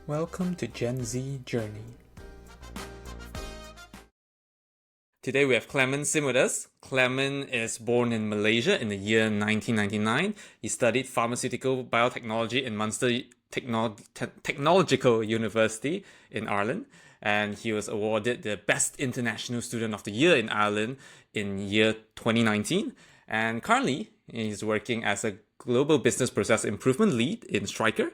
Welcome to Gen Z Journey. Today we have Clement Sim with us. Clement is born in Malaysia in the year 1999. He studied pharmaceutical biotechnology in Munster Technological University in Ireland, and he was awarded the Best International Student of the Year in Ireland in year 2019. And currently, he's working as a Global Business Process Improvement Lead in Striker.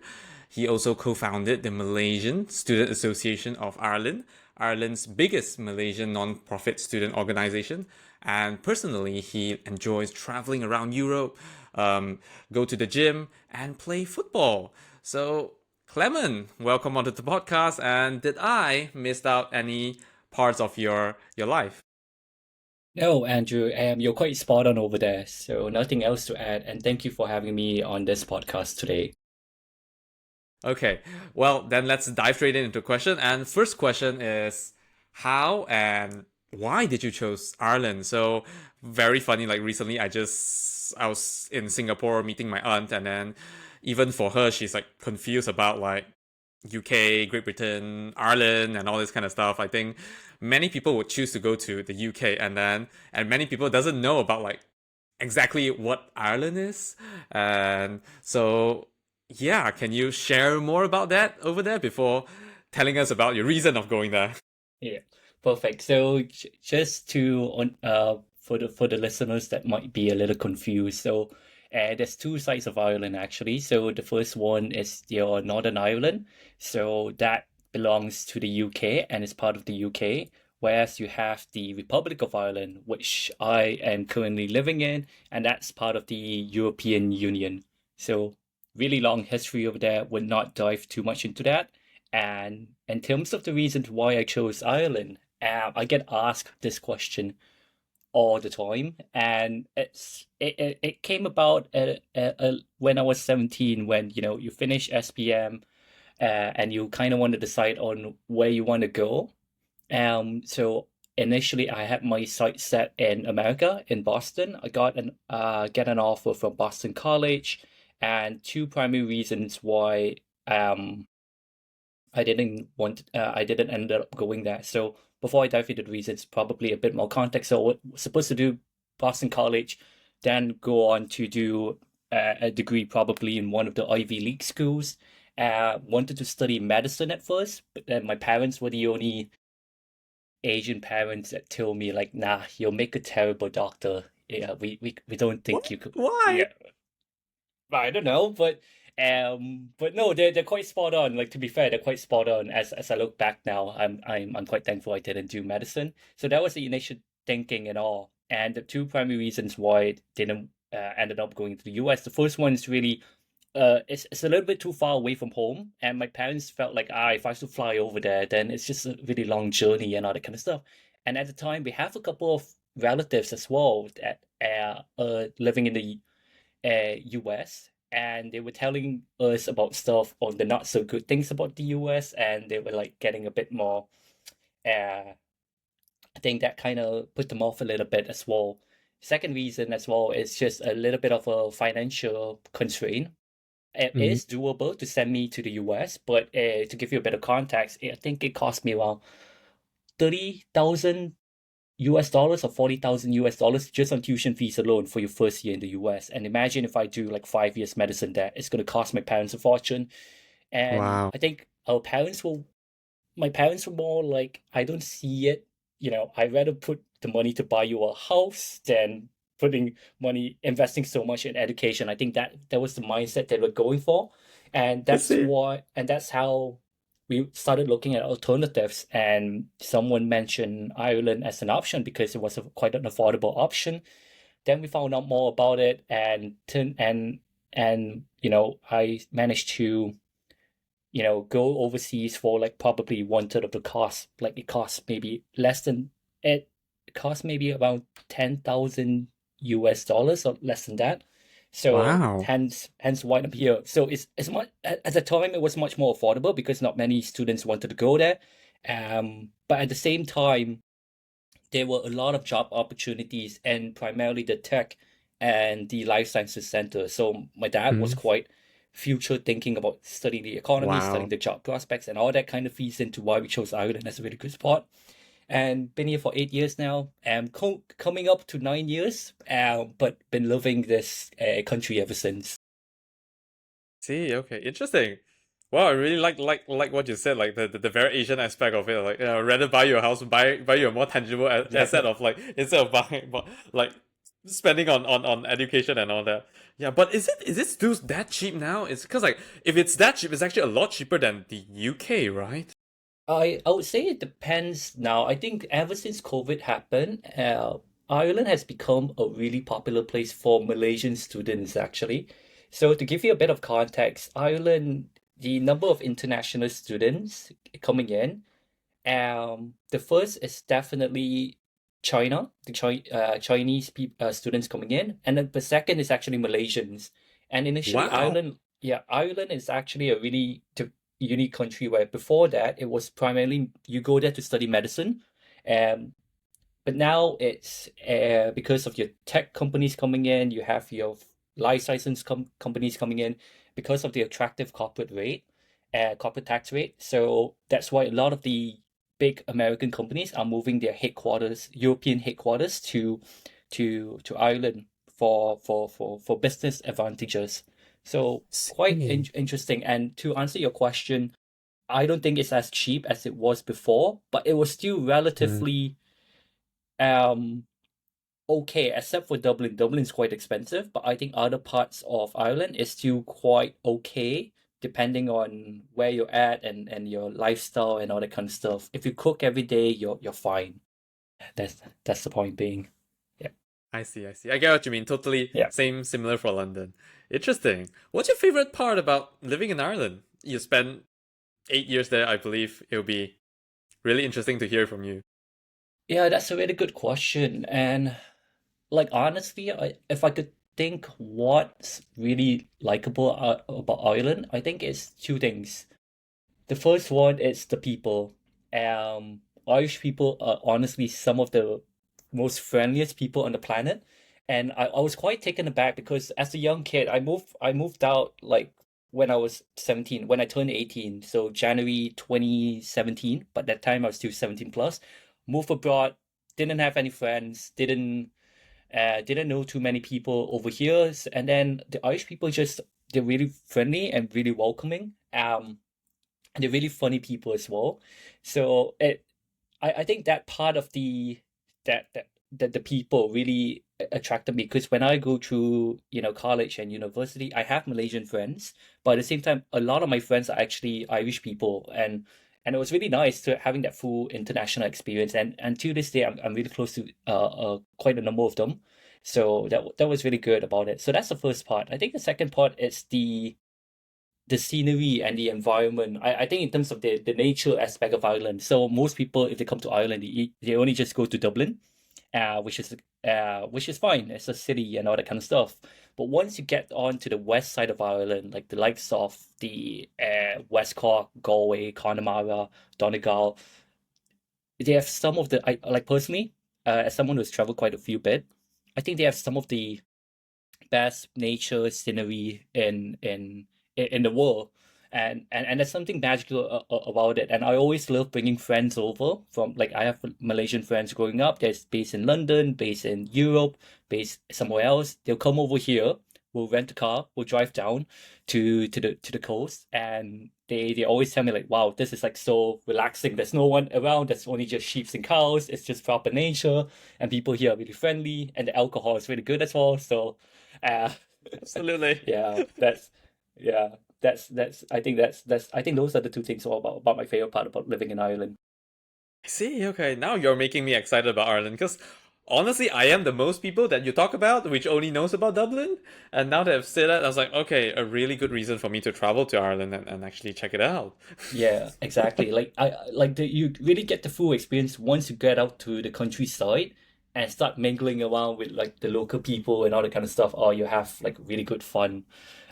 He also co-founded the Malaysian Student Association of Ireland, Ireland's biggest Malaysian non-profit student organization. And personally, he enjoys traveling around Europe, go to the gym, and play football. So, Clement, welcome onto the podcast. And did I miss out any parts of your life? No, Andrew, you're quite spot on over there, so nothing else to add, and thank you for having me on this podcast today. Okay, well, then let's dive straight into the question. And first question is, how and why did you choose Ireland? So very funny. Like recently, I was in Singapore meeting my aunt, and then even for her, she's like confused about like UK, Great Britain, Ireland, and all this kind of stuff. I think many people would choose to go to the UK, and many people doesn't know about like exactly what Ireland is. And so, yeah, can you share more about that over there before telling us about your reason of going there? Yeah, perfect. So just to on for the listeners that might be a little confused, so there's two sides of Ireland actually. So the first one is your Northern Ireland, so that belongs to the UK and is part of the UK. Whereas you have the Republic of Ireland, which I am currently living in, and that's part of the European Union. So really long history over there. Would not dive too much into that. And in terms of the reasons why I chose Ireland, I get asked this question all the time, and it came about when I was 17, when you finish SPM, and you kind of want to decide on where you want to go. So initially I had my sights set in America, in Boston. I get an offer from Boston College, and two primary reasons why I didn't end up going there. So before I dive into the reasons, probably a bit more context. So I was supposed to do Boston College, then go on to do a degree probably in one of the Ivy League schools. Wanted to study medicine at first, but then my parents were the only Asian parents that told me like, nah, you'll make a terrible doctor. Yeah, we don't What? think you could. Why? Yeah, I don't know, but no, they're quite spot on. Like to be fair, they're quite spot on. As I look back now, I'm quite thankful I didn't do medicine. So that was the initial thinking and all. And the two primary reasons why it didn't ended up going to the US. The first one is really it's a little bit too far away from home, and my parents felt like if I was to fly over there, then it's just a really long journey and all that kind of stuff. And at the time, we have a couple of relatives as well that living in the US, and they were telling us about stuff on the not so good things about the US, and they were like getting a bit more. Uh, I think that kind of put them off a little bit as well. Second reason as well is just a little bit of a financial constraint. It Mhm. is doable to send me to the US, but to give you a bit of context, I think it cost me around 30,000 US dollars or 40,000 US dollars just on tuition fees alone for your first year in the US. And imagine if I do like 5 years medicine there, it's going to cost my parents a fortune. And Wow. I think my parents were more like, I don't see it. I'd rather put the money to buy you a house than putting money, investing so much in education. I think that was the mindset they were going for. And I that's see. why, and that's how we started looking at alternatives. And someone mentioned Ireland as an option because it was quite an affordable option. Then we found out more about it, and I managed to go overseas for like probably one third of the cost. Like it costs maybe around 10,000 US dollars or less than that. So Wow. hence why I'm here. So it's much at the time it was much more affordable because not many students wanted to go there. But at the same time, there were a lot of job opportunities and primarily the tech and the life sciences center. So my dad was Mhm. quite future thinking about studying the economy, studying Wow. the job prospects, and all that kind of feeds into why we chose Ireland as a really good spot. And been here for 8 years now, and coming up to 9 years, but been loving this country ever since. See, okay, interesting. Wow, I really like what you said, like the very Asian aspect of it. Like, rather buy your house, buy your more tangible asset Yeah. of like instead of buying, but like spending on education and all that. Yeah, but is it still that cheap now? It's because like if it's that cheap, it's actually a lot cheaper than the UK, right? I would say it depends now. I think ever since COVID happened, Ireland has become a really popular place for Malaysian students, actually. So to give you a bit of context, Ireland, the number of international students coming in, the first is definitely China, Chinese students coming in, and then the second is actually Malaysians. And initially, Wow. Ireland is actually a really unique country where before that it was primarily you go there to study medicine, um, but now it's because of your tech companies coming in, you have your life sciences companies coming in because of the attractive corporate tax rate. So that's why a lot of the big American companies are moving their headquarters, European headquarters, to Ireland for business advantages. So quite See. interesting. And to answer your question, I don't think it's as cheap as it was before, but it was still Mm. relatively um okay, except for Dublin. Dublin is quite expensive, but I think other parts of Ireland is still quite okay, depending on where you're at and your lifestyle and all that kind of stuff. If you cook every day, you're fine. That's the point being. Yeah. I see, I see. I get what you mean. Totally Yeah. similar for London. Interesting. What's your favorite part about living in Ireland? You spent 8 years there, I believe. It'll be really interesting to hear from you. Yeah, that's a really good question. And like honestly, if I could think what's really likable about Ireland, I think it's two things. The first one is the people. Irish people are honestly some of the most friendliest people on the planet. And I was quite taken aback because as a young kid, I moved out like when I was 17, when I turned 18. So January 2017, but that time I was still 17 plus. Moved abroad, didn't have any friends, didn't know too many people over here. And then the Irish people just they're really friendly and really welcoming. And they're really funny people as well. So I think that part of the people really attracted me because when I go through college and university, I have Malaysian friends, but at the same time, a lot of my friends are actually Irish people, and it was really nice to having that full international experience. And to this day, I'm really close to quite a number of them. So that was really good about it. So that's the first part. I think the second part is the scenery and the environment. I think in terms of the nature aspect of Ireland. So most people, if they come to Ireland, they only just go to Dublin, which is fine. It's a city and all that kind of stuff. But once you get on to the west side of Ireland, like the likes of the West Cork, Galway, Connemara, Donegal, they have some of the I like personally, as someone who's traveled quite a few bit, I think they have some of the best nature scenery in the world, and there's something magical about it. And I always love bringing friends over from like I have Malaysian friends growing up. There's based in London, based in Europe, based somewhere else. They'll come over here. We'll rent a car. We'll drive down to the coast, and they always tell me like, "Wow, this is like so relaxing. There's no one around. There's only just sheep and cows. It's just proper nature, and people here are really friendly, and the alcohol is really good as well." So uh, Absolutely. yeah, yeah, I think those are the two things about my favorite part about living in Ireland. I see, okay. Now you're making me excited about Ireland because honestly, I am the most people that you talk about which only knows about Dublin. And now that I've said that, I was like, okay, a really good reason for me to travel to Ireland and actually check it out. Yeah, exactly. Like you really get the full experience once you get out to the countryside and start mingling around with like the local people and all that kind of stuff. Or you have like really good fun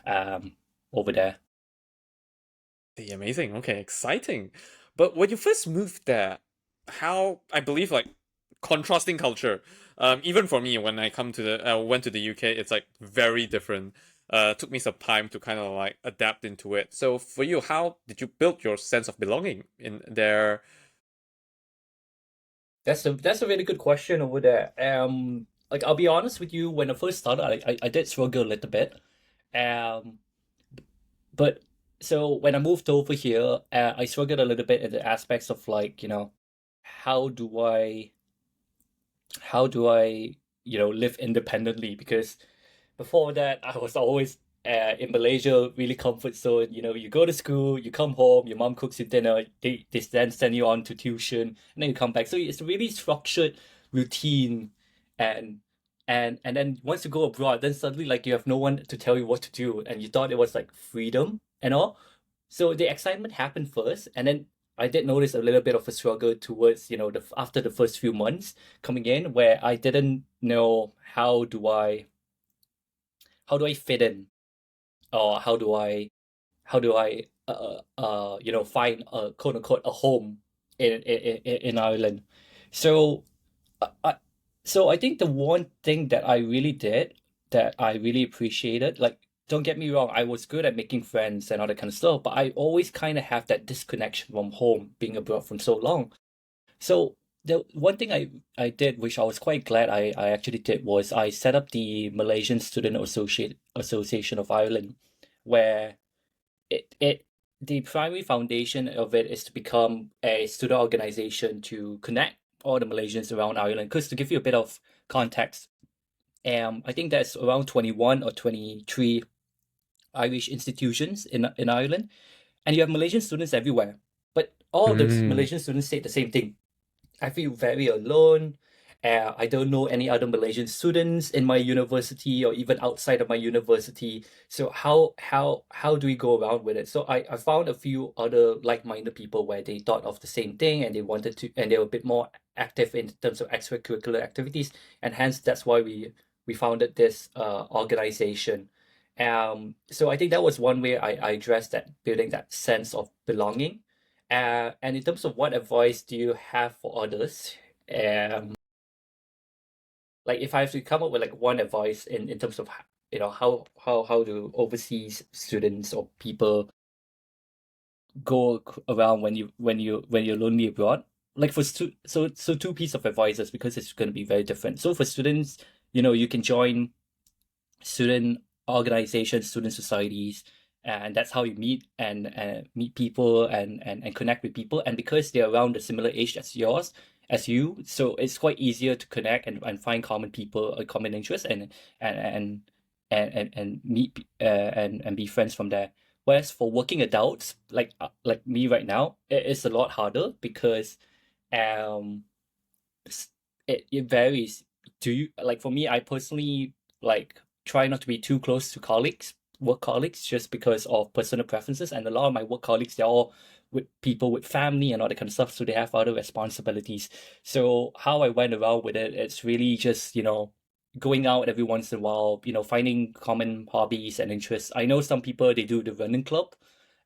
um over there. See, amazing. Okay, exciting. But when you first moved there, how I believe like contrasting culture. Even for me, when I went to the UK, it's like very different. took me some time to kind of like adapt into it. So for you, how did you build your sense of belonging in there? That's a really good question over there. Like I'll be honest with you, when I first started, I did struggle a little bit. Um, but so when I moved over here, I struggled a little bit in the aspects of like, how do I how do I, live independently? Because before that, I was always in Malaysia, really comfort zone. You go to school, you come home, your mom cooks you dinner, they then send you on to tuition, and then you come back. So it's a really structured routine, and and then once you go abroad, then suddenly like you have no one to tell you what to do, and you thought it was like freedom and all. So the excitement happened first, and then I did notice a little bit of a struggle towards, after the first few months coming in, where I didn't know how do I fit in, or how do I find a quote unquote a home in Ireland. So I so I think the one thing that I really did, that I really appreciated, like, don't get me wrong, I was good at making friends and all that kind of stuff, but I always kind of have that disconnection from home, being abroad for so long. So the one thing I did, which I was quite glad I actually did, was I set up the Malaysian Student Association of Ireland, where it the primary foundation of it is to become a student organization to connect all the Malaysians around Ireland. Because to give you a bit of context, I think there's around 21 or 23 Irish institutions in Ireland, and you have Malaysian students everywhere. But all those Mm. Malaysian students say the same thing: I feel very alone. I don't know any other Malaysian students in my university or even outside of my university. So how do we go around with it? So I found a few other like-minded people where they thought of the same thing, and they wanted to, and they were a bit more active in terms of extracurricular activities, and hence that's why we founded this organization. So I think that was one way I addressed that, building that sense of belonging. And in terms of what advice do you have for others? Um, like if I have to come up with like one advice in terms of how do overseas students or people go around when you're lonely abroad? Like for two piece of advices, because it's going to be very different. So for students, you can join student organizations, student societies, and that's how you meet and meet people and connect with people. And because they're around a similar age as you, so it's quite easier to connect and find common people, a common interest, and and and meet and be friends from there. Whereas for working adults like me right now, it is a lot harder because um it varies. Do you like for me, I personally like try not to be too close to work colleagues, just because of personal preferences. And a lot of my work colleagues, they're all with people with family and all that kind of stuff, so they have other responsibilities. So how I went around with it, it's really just, going out every once in a while, finding common hobbies and interests. I know some people, they do the running club.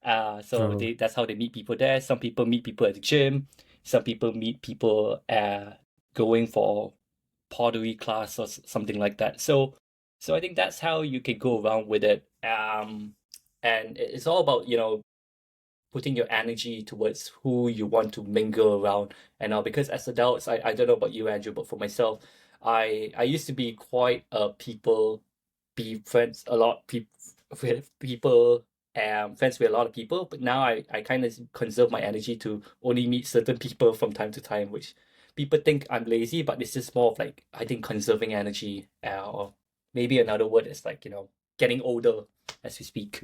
So Oh. that's how they meet people there. Some people meet people at the gym. Some people meet people going for pottery class or something like that. So I think that's how you can go around with it. And it's all about, putting your energy towards who you want to mingle around. And now, because as adults, I don't know about you, Andrew, but for myself, I used to be quite a people, be friends a lot with people, friends with a lot of people. But now I kind of conserve my energy to only meet certain people from time to time, which people think I'm lazy, but it's just more of like, I think, conserving energy, or maybe another word is like, getting older as we speak.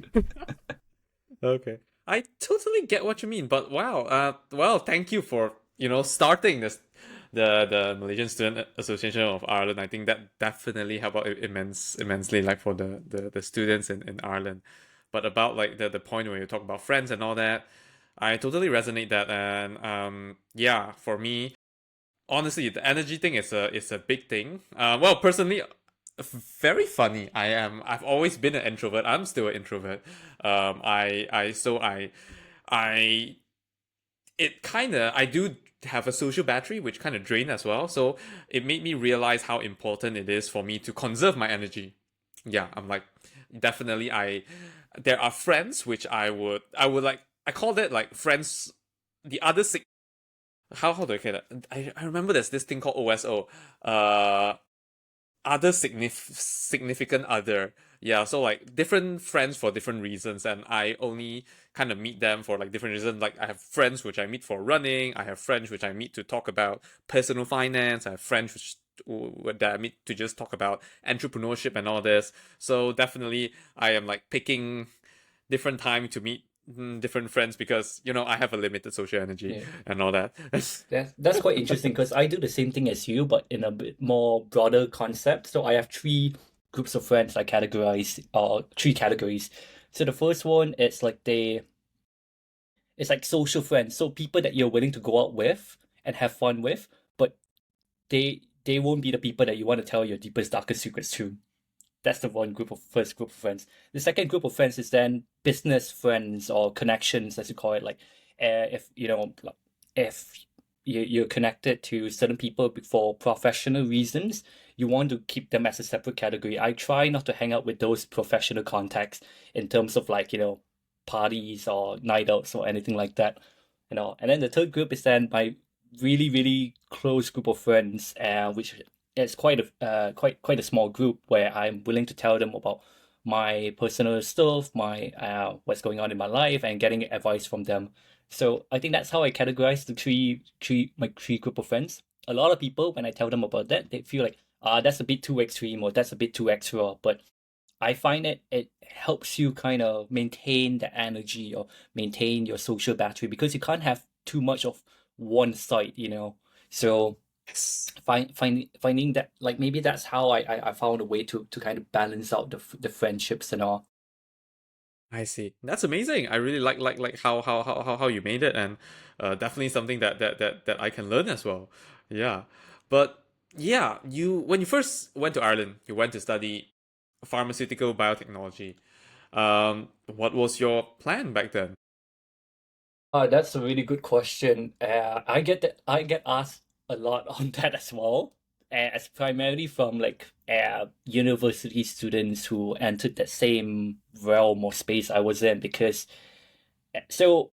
Okay. I totally get what you mean, but wow. Well, thank you for starting the Malaysian Student Association of Ireland. I think that definitely helped out immensely, like for the students in Ireland. But about like the point where you talk about friends and all that, I totally resonate that. And yeah, for me, honestly, the energy thing is a big thing. Well, personally, very funny. I've always been an introvert. I'm still an introvert. I it kind of I do have a social battery which kind of drain as well. So it made me realize how important it is for me to conserve my energy. Yeah, I'm like definitely there are friends which I would like, I call that like friends, the other how do I say that? I remember there's this thing called OSO, uh other significant other. Yeah, so like different friends for different reasons, and I only kind of meet them for like different reasons. Like I have friends which I meet for running, I have friends which I meet to talk about personal finance, I have friends that I meet to just talk about entrepreneurship and all this. So definitely I am like picking different time to meet different friends, because I have a limited social energy Yeah. and all that. That's quite interesting because I do the same thing as you, but in a bit more broader concept. So I have three groups of friends I categorize, or three categories. So the first one, it's like social friends. So people that you're willing to go out with and have fun with, but they won't be the people that you want to tell your deepest, darkest secrets to. That's the first group of friends. The second group of friends is then business friends or connections, as you call it. Like, if like, if you're connected to certain people for professional reasons, you want to keep them as a separate category. I try not to hang out with those professional contacts in terms of like parties or night outs or anything like that. And then the third group is then my really really close group of friends, which it's quite a small group where I'm willing to tell them about my personal stuff, my what's going on in my life, and getting advice from them. So I think that's how I categorize the three group of friends. A lot of people, when I tell them about that, they feel like that's a bit too extreme or that's a bit too extra. But I find it helps you kind of maintain the energy or maintain your social battery because you can't have too much of one side. So Yes. finding that, like, maybe that's how I found a way to kind of balance out the friendships and all. I see. That's amazing. I really like how you made it, and definitely something that I can learn as well. Yeah. But yeah, when you first went to Ireland, you went to study pharmaceutical biotechnology. What was your plan back then? That's a really good question. I get asked a lot on that as well. As primarily from like university students who entered that same realm or space I was in because so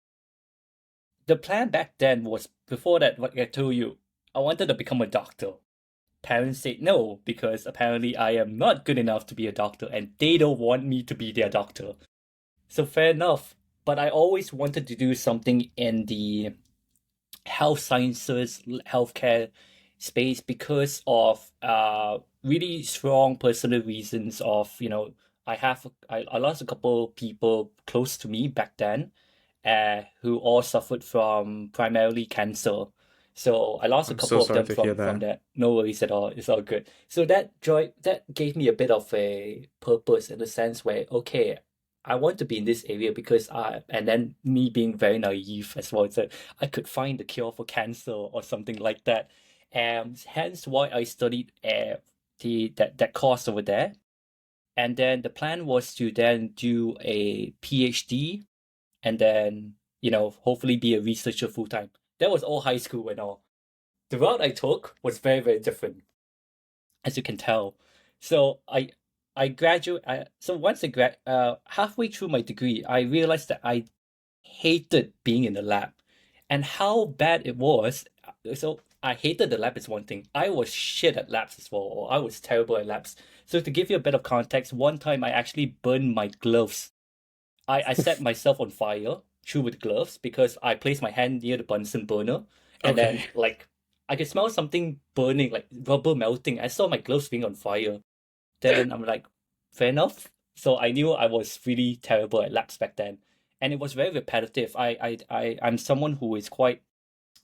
the plan back then was before that, like I told you, I wanted to become a doctor. Parents said no because apparently I am not good enough to be a doctor and they don't want me to be their doctor. So fair enough. But I always wanted to do something in the health sciences, healthcare space because of really strong personal reasons of, I lost a couple people close to me back then who all suffered from primarily cancer. So I lost a I'm so couple of sorry them to hear from that. that. No worries at all. It's all good. So that gave me a bit of a purpose in the sense where, okay, I want to be in this area because and then me being very naive as well, so I could find the cure for cancer or something like that. And hence why I studied that course over there. And then the plan was to then do a PhD and then, hopefully be a researcher full time. That was all high school and all. The route I took was very, very different, as you can tell. So I graduate. So once halfway through my degree, I realized that I hated being in the lab, and how bad it was. So I hated the lab is one thing. I was shit at labs as well, or I was terrible at labs. So to give you a bit of context, one time I actually burned my gloves. I set myself on fire through with gloves because I placed my hand near the Bunsen burner and then Okay. like I could smell something burning, like rubber melting. I saw my gloves being on fire. Then I'm like, fair enough. So I knew I was really terrible at labs back then. And it was very repetitive. I'm someone who is quite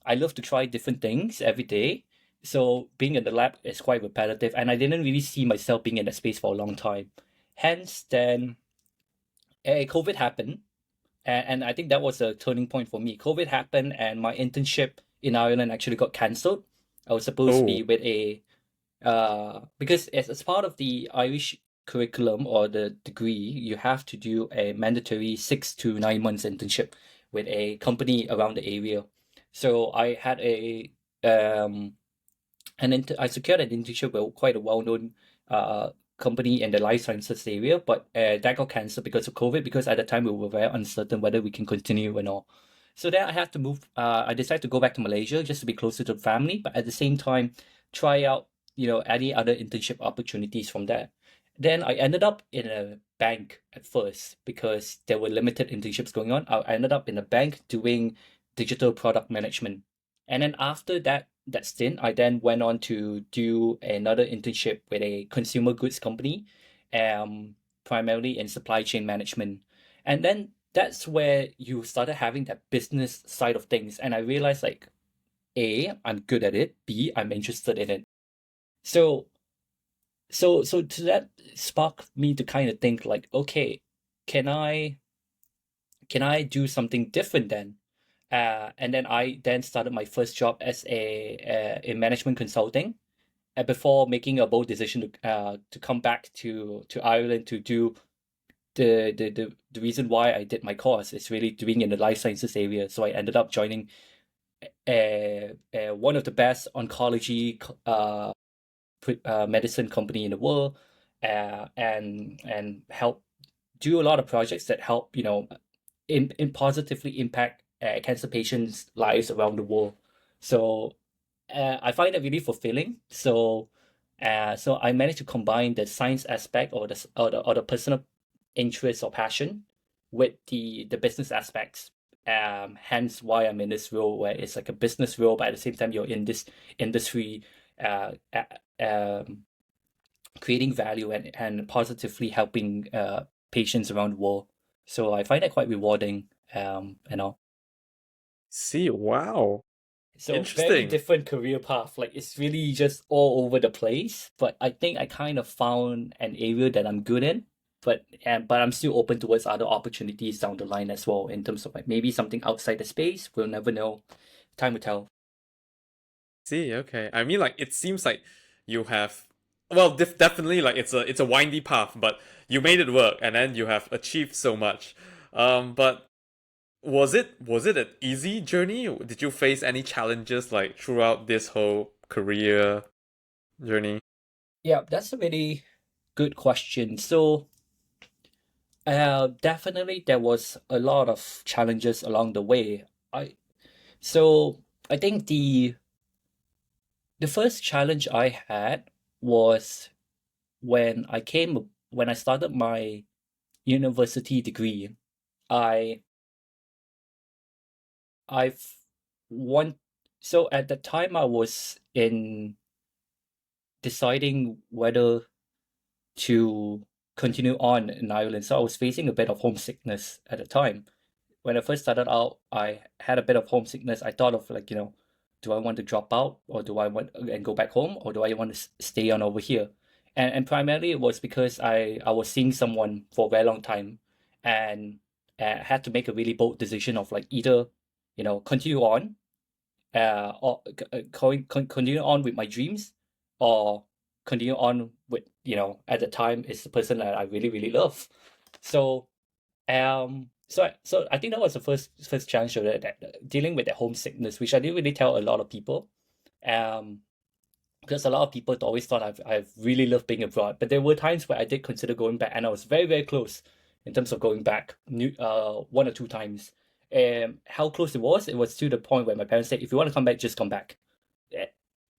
I love to try different things every day. So being in the lab is quite repetitive and I didn't really see myself being in that space for a long time. Hence then COVID happened and I think that was a turning point for me. COVID happened, and my internship in Ireland actually got cancelled. I was supposed to be Oh, with because as part of the Irish curriculum or the degree, you have to do a mandatory 6 to 9 months internship with a company around the area. So I had I secured an internship with quite a well-known company in the life sciences area, but that got cancelled because of COVID, because at the time we were very uncertain whether we can continue or not. So then I had to move, I decided to go back to Malaysia just to be closer to the family, but at the same time, try out, any other internship opportunities from there. Then I ended up in a bank at first because there were limited internships going on. I ended up in a bank doing digital product management. And then after that stint, I then went on to do another internship with a consumer goods company, primarily in supply chain management. And then that's where you started having that business side of things. And I realized like, A, I'm good at it. B, I'm interested in it. So so to that sparked me to kind of think like, okay, can I do something different then? And then I then started my first job as a in management consulting, before making a bold decision to come back to Ireland to do the reason why I did my course is really doing in the life sciences area. So I ended up joining one of the best oncology medicine company in the world, and help do a lot of projects that help in positively impact cancer patients' lives around the world. So I find it really fulfilling. So I managed to combine the science aspect or the personal interest or passion with the business aspects. Hence why I'm in this role where it's like a business role, but at the same time you're in this industry, uh, creating value and positively helping patients around the world. So I find that quite rewarding, and all. See, wow. So very Interesting. different career path. Like it's really just all over the place. But I think I kind of found an area that I'm good in. But I'm still open towards other opportunities down the line as well, in terms of like maybe something outside the space. We'll never know. Time will tell. See, okay. I mean, like it seems like you have, well, definitely like it's a windy path, but you made it work, and then you have achieved so much. But was it an easy journey? Did you face any challenges like throughout this whole career journey? Yeah, that's a really good question. So definitely there was a lot of challenges along the way. I so I think the first challenge I had was when I started my university degree. I I've want so at the time I was in deciding whether to continue on in Ireland. So I was facing a bit of homesickness at the time. When I first started out, I had a bit of homesickness. I thought of like, do I want to drop out, or do I want and go back home, or do I want to stay on over here? And primarily it was because I was seeing someone for a very long time, and had to make a really bold decision of like either, continue on, or continue on with my dreams, or continue on with, at the time it's the person that I really, really love. So so I think that was the first challenge of that dealing with the homesickness, which I didn't really tell a lot of people. Um, because a lot of people always thought I've really loved being abroad, but there were times where I did consider going back, and I was very, very close in terms of going back, one or two times. How close it was to the point where my parents said, if you want to come back, just come back. Eh,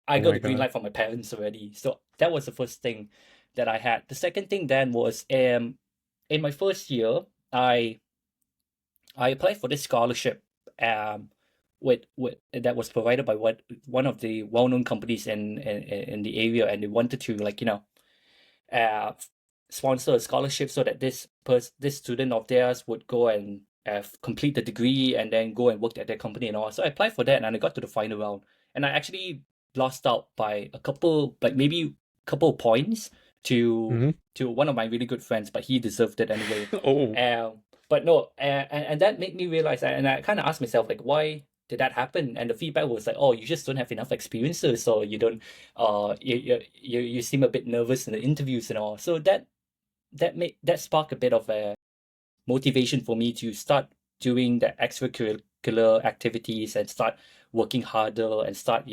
I Oh got my the green God. light from my parents already. So that was the first thing that I had. The second thing then was, in my first year, I I applied for this scholarship, with that was provided by one of the well-known companies in the area, and they wanted to like, uh sponsor a scholarship so that this student of theirs would go and complete the degree and then go and work at their company and all. So I applied for that, and I got to the final round, and I actually lost out by a couple, like maybe couple of points to Hmm. one of my really good friends, but he deserved it anyway. Oh But no, and that made me realize, and I kind of asked myself like, why did that happen? And the feedback was like, oh, you just don't have enough experiences, or you don't, you seem a bit nervous in the interviews and all. So that sparked a bit of a motivation for me to start doing the extracurricular activities and start working harder and start,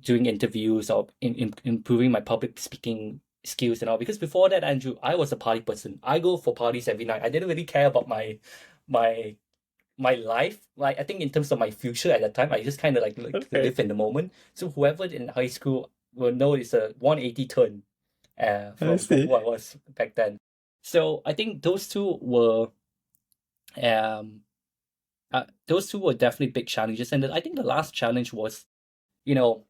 doing interviews or improving my public speaking skills and all. Because before that, Andrew, I was a party person. I go for parties every night. I didn't really care about my my life. Like I think in terms of my future at that time, I just kind of like to Okay, live in the moment. So whoever in high school will know it's a 180 turn I from see. who I was back then. So I think um those two were definitely big challenges. And I think the last challenge was, you know,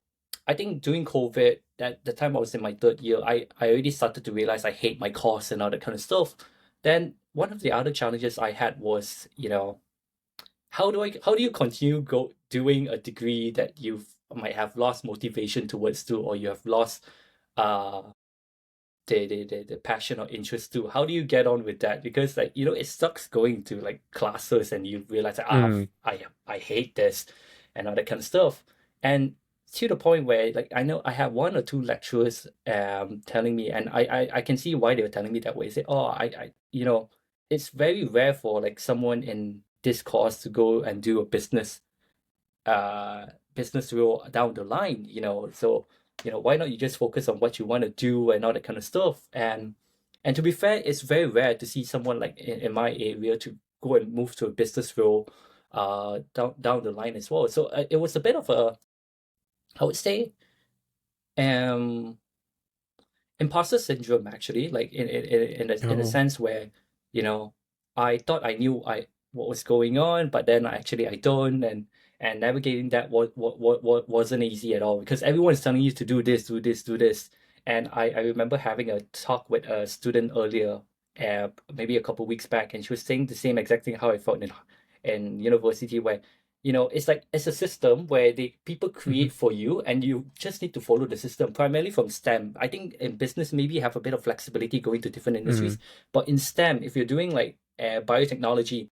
I think during COVID, that the time I was in my third year, I already started to realize I hate my course and all that kind of stuff. Then one of the other challenges I had was, how do you continue doing a degree that you might have lost motivation towards to, or you have lost uh the passion or interest to? How do you get on with that? Because like it sucks going to like classes and you realize like, Mm, I hate this and all that kind of stuff. And to the point where like I know I have one or two lecturers telling me, and I can see why they were telling me that way. Say, oh, it's very rare for like someone in this course to go and do a uh business role down the line, so why not you just focus on what you want to do and all that kind of stuff. And to be fair, it's very rare to see someone like in my area to go and move to a business role down the line as well. So it was a bit of a, I would say, um imposter syndrome, actually, like in a oh, sense where you know I thought I knew I what was going on, but then actually I don't. And navigating that wasn't easy at all, because everyone is telling you to do this, do this, do this. And I remember having a talk with a student earlier, maybe a couple weeks back, and she was saying the same exact thing how I felt in university, where it's like it's a system where they people mhm, create for you, and you just need to follow the system, primarily from STEM. I think in business maybe you have a bit of flexibility going to different industries, mm, but in STEM, if you're doing like biotechnology,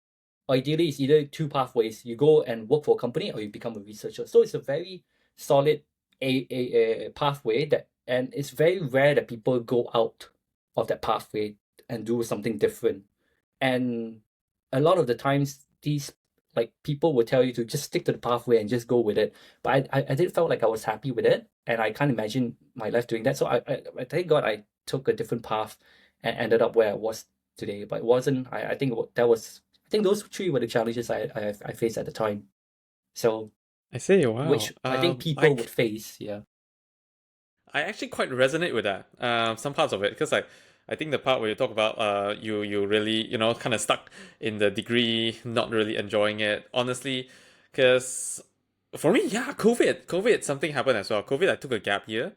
ideally it's either two pathways: you go and work for a company or you become a researcher. So it's a very solid a pathway, that and it's very rare that people go out of that pathway and do something different. And a lot of the times these like people will tell you to just stick to the pathway and just go with it. But I did felt like I was happy with it, and I can't imagine my life doing that. So I thank God I took a different path and ended up where I was today. But it wasn't, I think that was, I think those three were the challenges I faced at the time. So I see. Wow. which I think people would Like face. Yeah. I actually quite resonate with that. Some parts of it, because like I think the part where you talk about you really kind of stuck in the degree, not really enjoying it. Honestly, because for me, yeah, COVID, something happened as well. COVID, I took a gap year.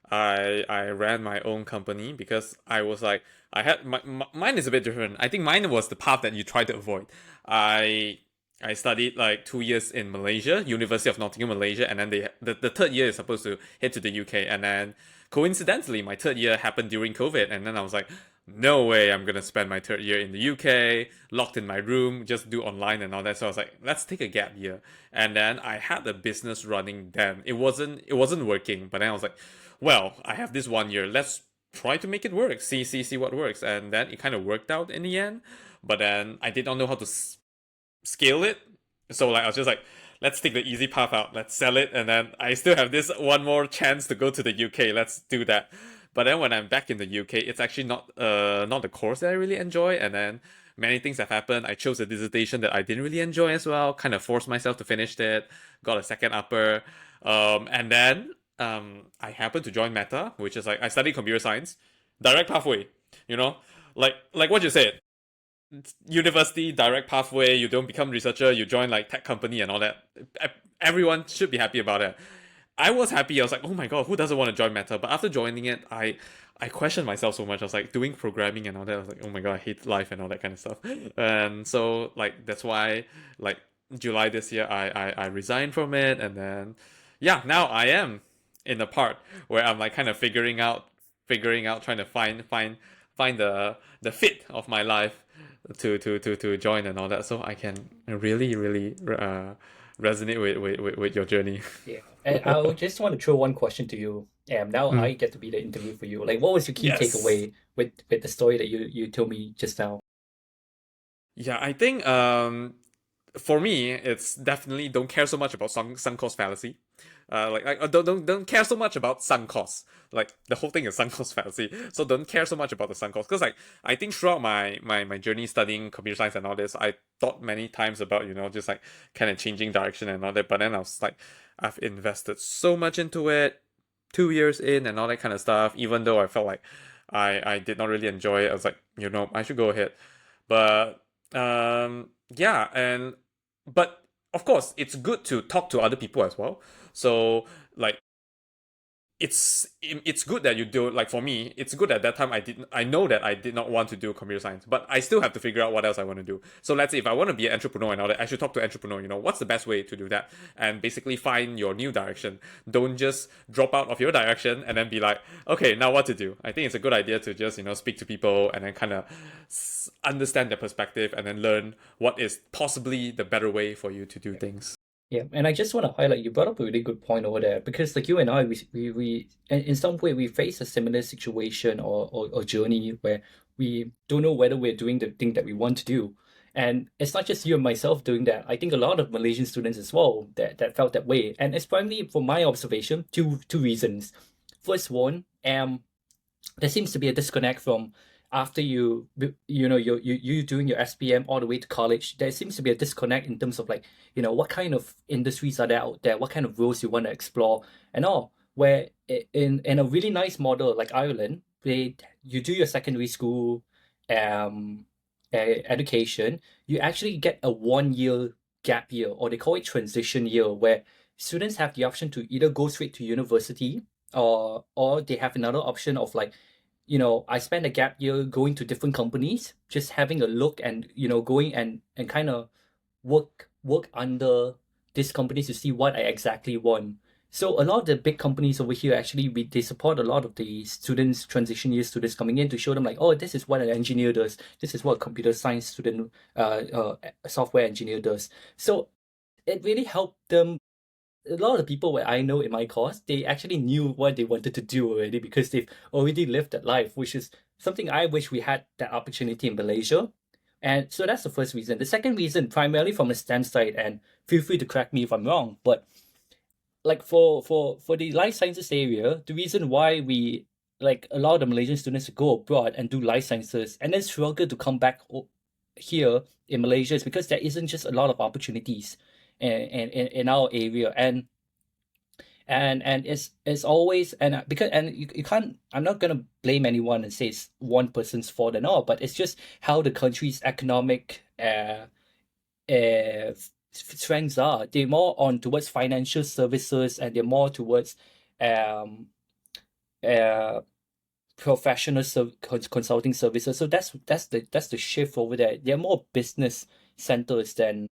I ran my own company because I was like I had mine is a bit different. I think mine was the path that you try to avoid. I I studied like 2 years in Malaysia, University of Nottingham, Malaysia, and then the third year is supposed to head to the UK, and then coincidentally my third year happened during COVID, and then I was like, no way I'm gonna spend my third year in the UK, locked in my room, just do online and all that. So I was like, let's take a gap year. And then I had a business running then. It wasn't working, but then I was like, well, I have this 1 year. Let's try to make it work. See what works. And then it kind of worked out in the end. But then I did not know how to scale it. So like I was just like, let's take the easy path out. Let's sell it, and then I still have this one more chance to go to the UK. Let's do that. But then when I'm back in the UK, it's actually not the course that I really enjoy, and then many things have happened. I chose a dissertation that I didn't really enjoy as well. Kind of forced myself to finish it. Got a second upper, and then I happened to join Meta, which is like I studied computer science, direct pathway. You know, like what you said, university direct pathway. You don't become researcher, you join like tech company and all that. Everyone should be happy about it. I was happy. I was like, oh my god, who doesn't want to join Meta? But after joining it, I questioned myself so much. I was like doing programming and all that. I was like, oh my god, I hate life and all that kind of stuff. And so like that's why like July this year I resigned from it. And then yeah, now I am in the part where I'm like kind of figuring out, trying to find the fit of my life to join and all that. So I can really resonate with your journey. Yeah. And I would just want to throw one question to you. Now Mm. I get to be the interview for you. Like, what was your key Yes. takeaway with the story that you told me just now? Yeah, I think for me it's definitely don't care so much about sunk cost fallacy. Like I don't care so much about sunk costs. Like the whole thing is sunk cost fallacy. So don't care so much about the sunk costs because like I think throughout my journey studying computer science and all this, I thought many times about just like kind of changing direction and all that. But then I was like, I've invested so much into it, 2 years in and all that kind of stuff. Even though I felt like I did not really enjoy it, I was like, I should go ahead. But yeah, and but of course it's good to talk to other people as well. So like it's good that you do it. Like for me, it's good at that time I know that I did not want to do computer science, but I still have to figure out what else I want to do. So let's say if I want to be an entrepreneur and all that, I should talk to entrepreneur, what's the best way to do that, and basically find your new direction. Don't just drop out of your direction and then be like, okay, now what to do. I think it's a good idea to just speak to people and then kind of understand their perspective and then learn what is possibly the better way for you to do things. Yeah, and I just want to highlight, you brought up a really good point over there, because like you and I, we in some way we face a similar situation or journey where we don't know whether we're doing the thing that we want to do. And it's not just you and myself doing that. I think a lot of Malaysian students as well that felt that way. And it's primarily, from my observation, two reasons. First one, there seems to be a disconnect from after you doing your SPM all the way to college. There seems to be a disconnect in terms of like, what kind of industries are there out there, what kind of roles you want to explore and all. Where in a really nice model like Ireland, you do your secondary school um education, you actually get a 1 year gap year, or they call it transition year, where students have the option to either go straight to university, or they have another option of like, I spent a gap year going to different companies, just having a look, and going and kind of work under these companies to see what I exactly want. So a lot of the big companies over here actually they support a lot of the students, transition year students coming in, to show them like, oh, this is what an engineer does, this is what a computer science student, software engineer does. So it really helped them. A lot of the people where I know in my course, they actually knew what they wanted to do already, because they've already lived that life, which is something I wish we had that opportunity in Malaysia. And so that's the first reason. The second reason, primarily from a STEM side, and feel free to correct me if I'm wrong, but like for the life sciences area, the reason why we like allow the Malaysian students to go abroad and do life sciences and then struggle to come back here in Malaysia is because there isn't just a lot of opportunities in our area. And it's always, and because, and you can't, I'm not gonna blame anyone and say it's one person's fault and all, but it's just how the country's economic strengths are. They're more on towards financial services, and they're more towards um uh professional consulting services. So that's the shift over there. They're more business centers than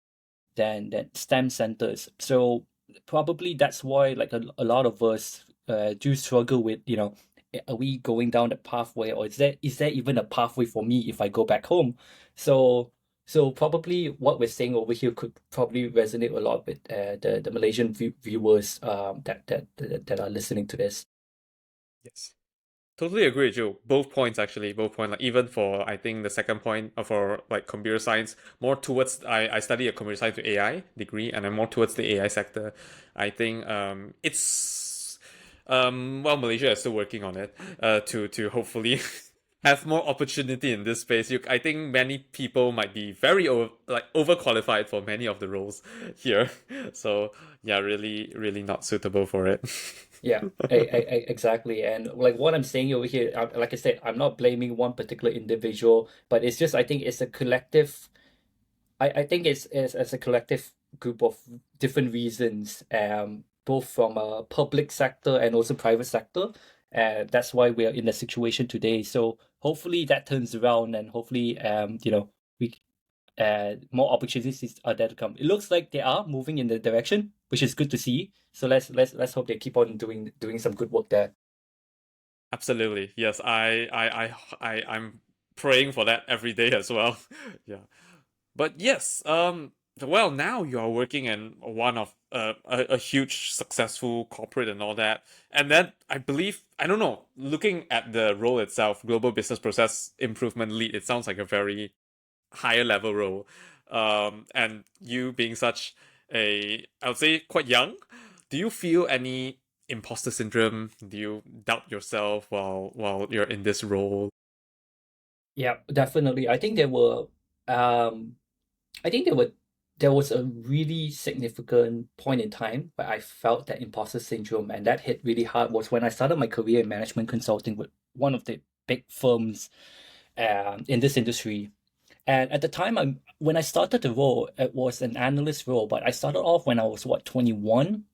STEM centers. So probably that's why like a lot of us do struggle with, are we going down the pathway, or is there even a pathway for me if I go back home? So probably what we're saying over here could probably resonate a lot with the Malaysian viewers that are listening to this. Yes. Totally agree with you. Both points actually, both points. Like even for I think the second point for like computer science, more towards I study a computer science to AI degree, and I'm more towards the AI sector. I think it's well, Malaysia is still working on it to hopefully have more opportunity in this space. I think many people might be very overqualified for many of the roles here. So yeah, really really not suitable for it. Yeah, exactly. And like what I'm saying over here, like I said, I'm not blaming one particular individual, but it's just, I think it's a collective. I think it's a collective group of different reasons, both from a public sector and also private sector. That's why we are in the situation today. So hopefully that turns around, and hopefully, we more opportunities are there to come. It looks like they are moving in the direction, which is good to see. So let's hope they keep on doing some good work there. Absolutely. Yes, I'm praying for that every day as well. Yeah. But yes, well, now you are working in one of a huge successful corporate and all that. And then I believe, I don't know, looking at the role itself, global business process improvement lead, it sounds like a very higher level role. And you being such I would say quite young, Do you feel any imposter syndrome? Do you doubt yourself while you're in this role? Yeah, definitely. Um, I think there was a really significant point in time where I felt that imposter syndrome, and that hit really hard was when I started my career in management consulting with one of the big firms in this industry. And at the time, when I started the role, it was an analyst role, but I started off when I was what, 21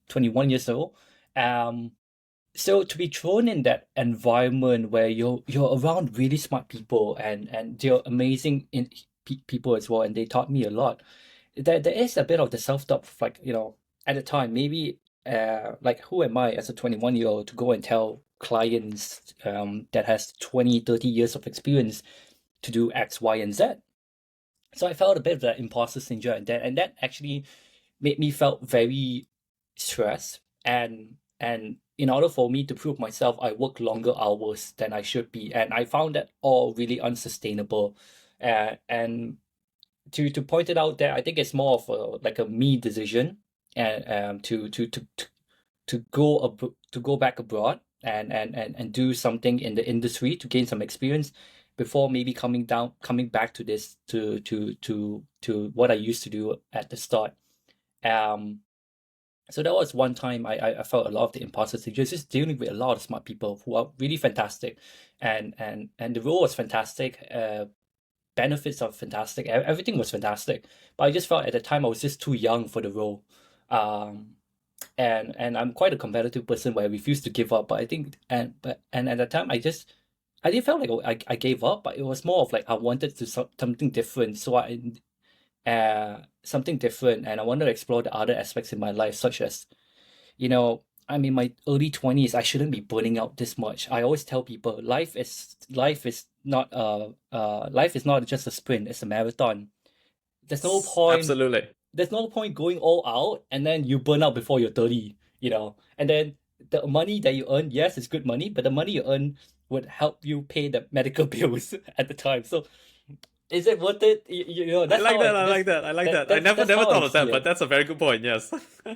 years old. Um, so to be thrown in that environment where you're around really smart people and they're amazing people as well, and they taught me a lot. There is a bit of the self-doubt, like, at the time, maybe like, who am I as a 21-year-old to go and tell clients that has 20, 30 years of experience to do X, Y, and Z? So I felt a bit of that imposter syndrome, and that actually made me felt very stressed. And in order for me to prove myself, I work longer hours than I should be, and I found that all really unsustainable. And to point it out there, I think it's more of like a me decision, and to to go back abroad and do something in the industry to gain some experience before maybe coming back to this to what I used to do at the start. Um, so that was one time I felt a lot of the imposter syndrome, just dealing with a lot of smart people who are really fantastic, and the role was fantastic. Benefits are fantastic. Everything was fantastic, but I just felt at the time I was just too young for the role. Um, and I'm quite a competitive person where I refuse to give up. But I think and at the time I didn't feel like I gave up, but it was more of like I wanted to something different. So something different, and I wanted to explore the other aspects in my life, such as, I'm in my early 20s. I shouldn't be burning out this much. I always tell people life is not just a sprint, it's a marathon. There's no point Absolutely. there's no point going all out and then you burn out before you're 30, And then the money that you earn, yes, it's good money, but the money you earn would help you pay the medical bills at the time. So is it worth it? I That's like how that. I like that. I like that. I never that's never how I thought of see that, but it. that's a very good point. Yes.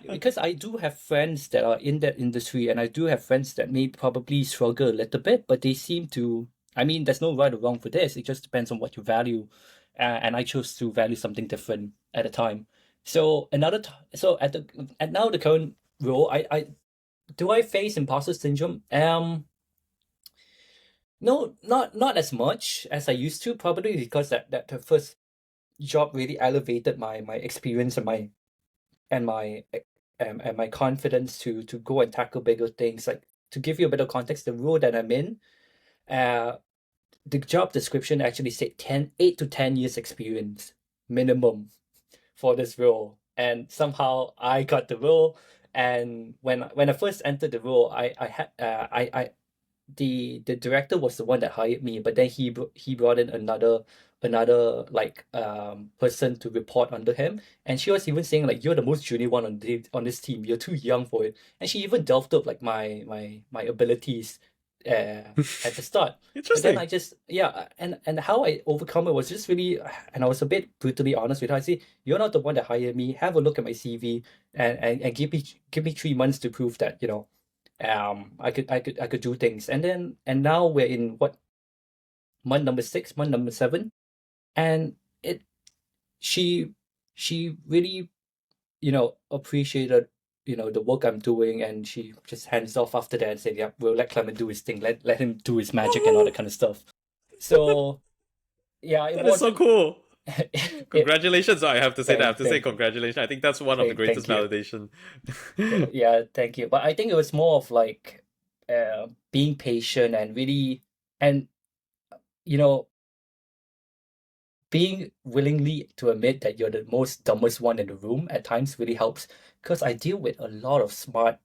Because I do have friends that are in that industry, and I do have friends that may probably struggle a little bit, but they seem to. I mean, there's no right or wrong for this. It just depends on what you value, and I chose to value something different at the time. So so at now the current role, I do I face imposter syndrome? No, not as much as I used to. Probably because that the first job really elevated my experience and my confidence to go and tackle bigger things. Like, to give you a bit of context, the role that I'm in, uh, the job description actually said 8 to 10 years experience minimum for this role, and somehow I got the role. And when I first entered the role, I had the director was the one that hired me, but then he brought in another like person to report under him, and she was even saying like, you're the most junior one on this team, you're too young for it. And she even delved up like my abilities at the start. But then Interesting. I just, yeah, and how I overcome it was just really, and I was a bit brutally honest with her. I say, you're not the one that hired me, have a look at my CV, and give me 3 months to prove that, I could do things. And now we're in what, month number 6, month number 7, and it she she really, appreciated, the work I'm doing, and she just hands off after that and said, yeah, we'll let Clement do his thing, let him do his magic and all that kind of stuff. So yeah, it That is so wasn't cool. it Congratulations. I have to say that. I have to say thank congratulations. I think that's one of the thank greatest you. validation. Yeah, thank you. But I think it was more of like being patient and really, and you know being willingly to admit that you're the most dumbest one in the room at times really helps, because I deal with a lot of smart,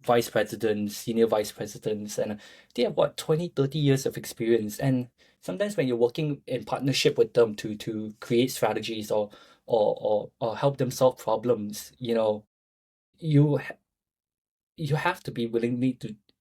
vice presidents, senior vice presidents, and they have what, 20, 30 years of experience. And sometimes when you're working in partnership with them to create strategies or help them solve problems, you you have to be willingly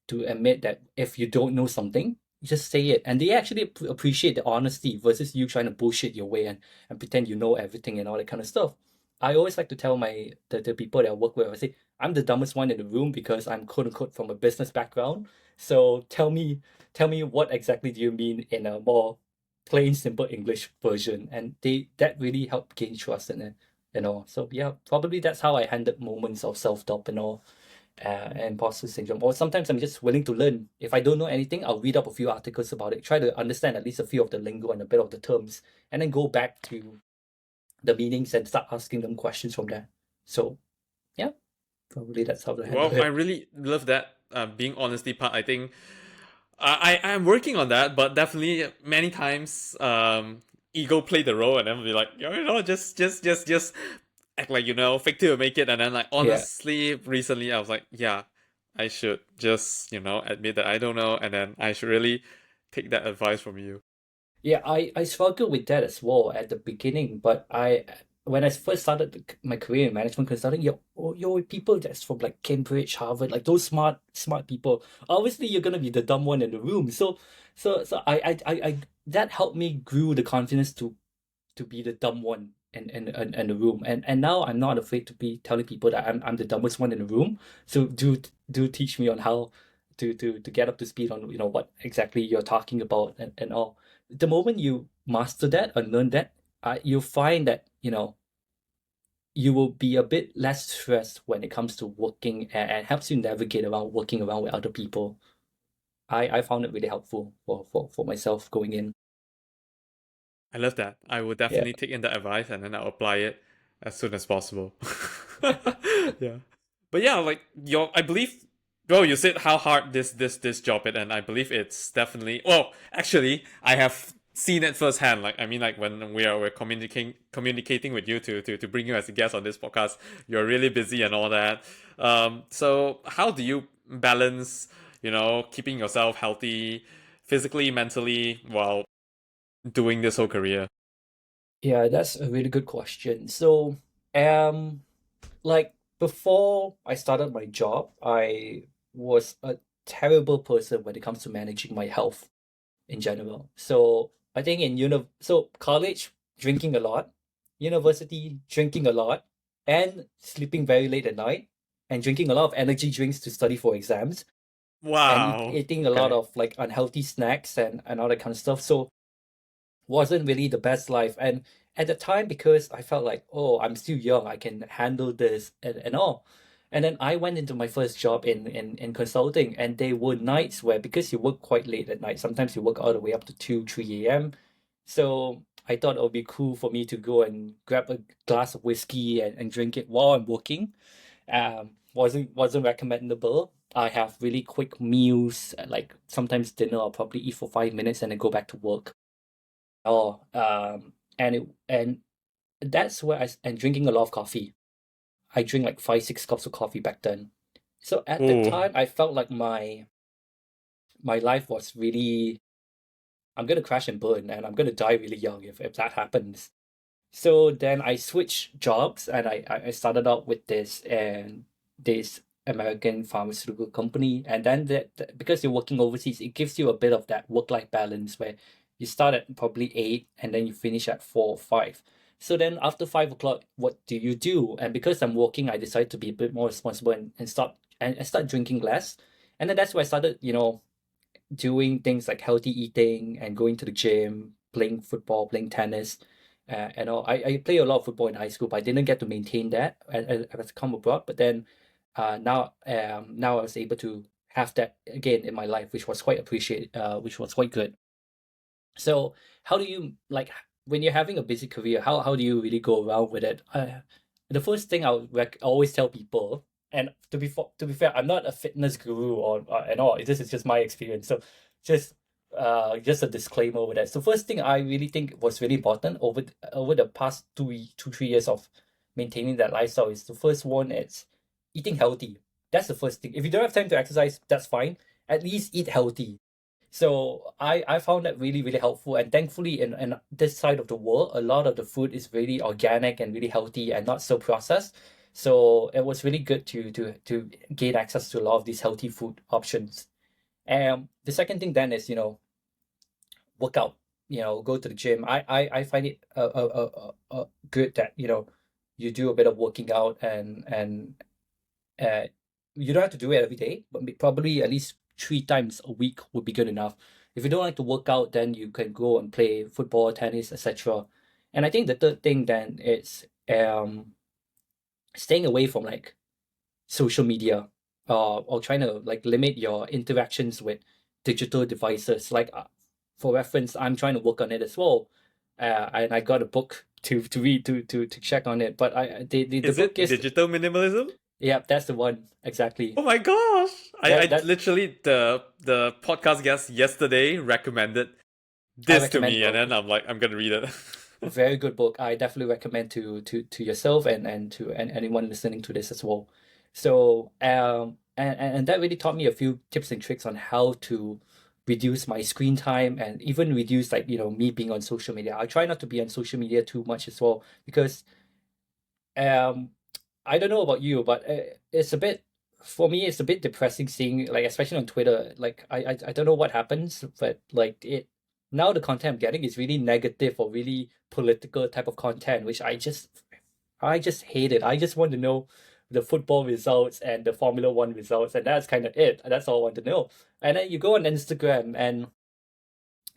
to admit that if you don't know something, just say it. And they actually appreciate the honesty versus you trying to bullshit your way and pretend you know everything and all that kind of stuff. I always like to tell the people that I work with, I say, I'm the dumbest one in the room because I'm quote unquote from a business background. So tell me what exactly do you mean in a more plain simple English version, and that really helped gain trust in it and all. So yeah, probably that's how I handled moments of self-doubt and all, and imposter syndrome. Or sometimes I'm just willing to learn. If I don't know anything, I'll read up a few articles about it, try to understand at least a few of the lingo and a bit of the terms, and then go back to the meanings and start asking them questions from there. So yeah, probably that's how to handle Well, I it. really love that being honesty part. I think I'm working on that, but definitely many times ego play the role, and then be like, just act like fake till you make it, and then like Yeah. honestly, recently I was like, yeah, I should just admit that I don't know, and then I should really take that advice from you. Yeah, I struggled with that as well at the beginning, but when I first started my career in management consulting, you're with people that's from like Cambridge, Harvard, like those smart people. Obviously, you're gonna be the dumb one in the room. So I that helped me grew the confidence to be the dumb one in the room. And now I'm not afraid to be telling people that I'm the dumbest one in the room. So do teach me on how to get up to speed on what exactly you're talking about and all. The moment you master that and learn that, you'll find that you will be a bit less stressed when it comes to working, and helps you navigate around working around with other people. I found it really helpful for myself going in. I love that. I will Yeah. definitely take in that advice and then I'll apply it as soon as possible. Yeah. But yeah, like I believe well, you said how hard this job is, and I believe it's definitely well, actually, I have seen it firsthand. Like I mean like when we're communicating with you to bring you as a guest on this podcast, you're really busy and all that. So how do you balance, keeping yourself healthy physically, mentally while doing this whole career? Yeah, that's a really good question. So, um, like before I started my job, I was a terrible person when it comes to managing my health in general. So I think so college, drinking a lot, university, drinking a lot, and sleeping very late at night, and drinking a lot of energy drinks to study for exams, and Wow. eating a lot Okay. of like unhealthy snacks and all that kind of stuff. So wasn't really the best life. And at the time, because I felt like, oh, I'm still young, I can handle this and all. And then I went into my first job in consulting, and they were nights where, because you work quite late at night, sometimes you work all the way up to 2, 3 a.m. So I thought it would be cool for me to go and grab a glass of whiskey and drink it while I'm working. Wasn't recommendable. I have really quick meals, like sometimes dinner I'll probably eat for 5 minutes and then go back to work. Oh, and that's where and drinking a lot of coffee. I drink like 5, 6 cups of coffee back then. So at that Oh, time, I felt like my life was really, I'm gonna crash and burn, and I'm gonna die really young if that happens. So then I switched jobs, and I started out with this American pharmaceutical company, and then because you're working overseas, it gives you a bit of that work-life balance where you start at probably 8 and then you finish at 4 or 5. So then after 5 o'clock, what do you do? And because I'm working, I decided to be a bit more responsible and start drinking less. And then that's where I started, doing things like healthy eating and going to the gym, playing football, playing tennis, and all. I play a lot of football in high school, but I didn't get to maintain that as I come abroad. But then now I was able to have that again in my life, which was quite which was quite good. So how do you like when you're having a busy career? How do you really go around with it? The first thing I always tell people, and to be fair, I'm not a fitness guru or and all. This is just my experience. So just just a disclaimer with that. So first thing I really think was really important over the past 3 years of maintaining that lifestyle is the first one. It's eating healthy. That's the first thing. If you don't have time to exercise, that's fine. At least eat healthy. So I found that really, really helpful. And thankfully in this side of the world, a lot of the food is really organic and really healthy and not so processed. So it was really good to gain access to a lot of these healthy food options. And the second thing then is, work out, go to the gym. I find it good that, you do a bit of working out and Uh, you don't have to do it every day, but probably at least 3 times a week would be good enough. If you don't like to work out, then you can go and play football, tennis, etc. And I think the third thing then is staying away from like social media, or trying to like limit your interactions with digital devices. Like for reference, I'm trying to work on it as well, and I got a book to read to check on it. But the Is book it is, digital minimalism? yeah, that's the one exactly. Oh my gosh! That I that literally the podcast guest yesterday recommended I this to recommend the me, and book. then I'm like, I'm gonna read it. Very good book. I definitely recommend to yourself and to anyone listening to this as well. So and that really taught me a few tips and tricks on how to reduce my screen time and even reduce like me being on social media. I try not to be on social media too much as well because um I don't know about you, but it's a bit, for me it's a bit depressing seeing, like, especially on Twitter, like I don't know what happens, but like it now the content I'm getting is really negative or really political type of content, which I just hate it. I just want to know the football results and the Formula One results, and that's kind of it. That's all I want to know. And then you go on Instagram and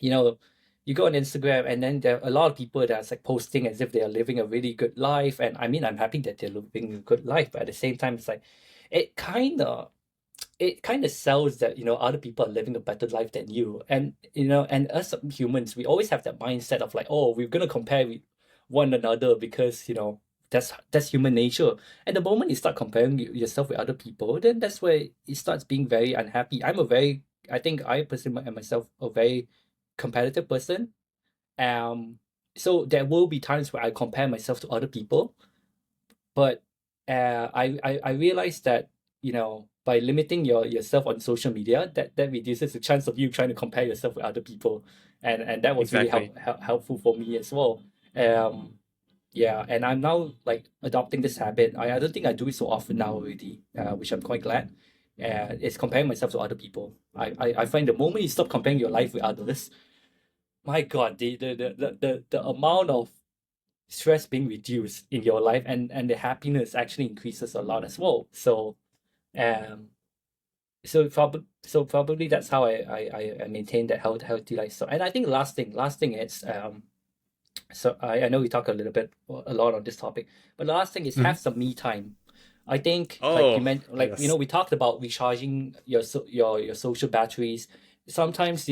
you know, you go on Instagram and then there are a lot of people that's like posting as if they are living a really good life. And I mean, I'm happy that they're living a good life, but at the same time, it's like it kind of it kind of sells that other people are living a better life than you, and and us humans, we always have that mindset of like, oh, we're gonna compare with one another because that's human nature. And the moment you start comparing yourself with other people, then that's where it starts being very unhappy. I think I personally am myself a very competitive person. um so there will be times where I compare myself to other people, but I realized that by limiting yourself on social media, that reduces the chance of you trying to compare yourself with other people, and that was really Exactly. helpful for me as well. Um, yeah, and I'm now like adopting this habit. I don't think I do it so often now already, which I'm quite glad. It's comparing myself to other people. I find the moment you stop comparing your life with others, my God, the amount of stress being reduced in your life, and the happiness actually increases a lot as well. Um probably that's how I maintain that healthy lifestyle. And I think last thing is so I know we talk a lot on this topic, but the last thing is Mhm. have some me time. I think like you Oh meant, like yes. we talked about recharging your social batteries. Sometimes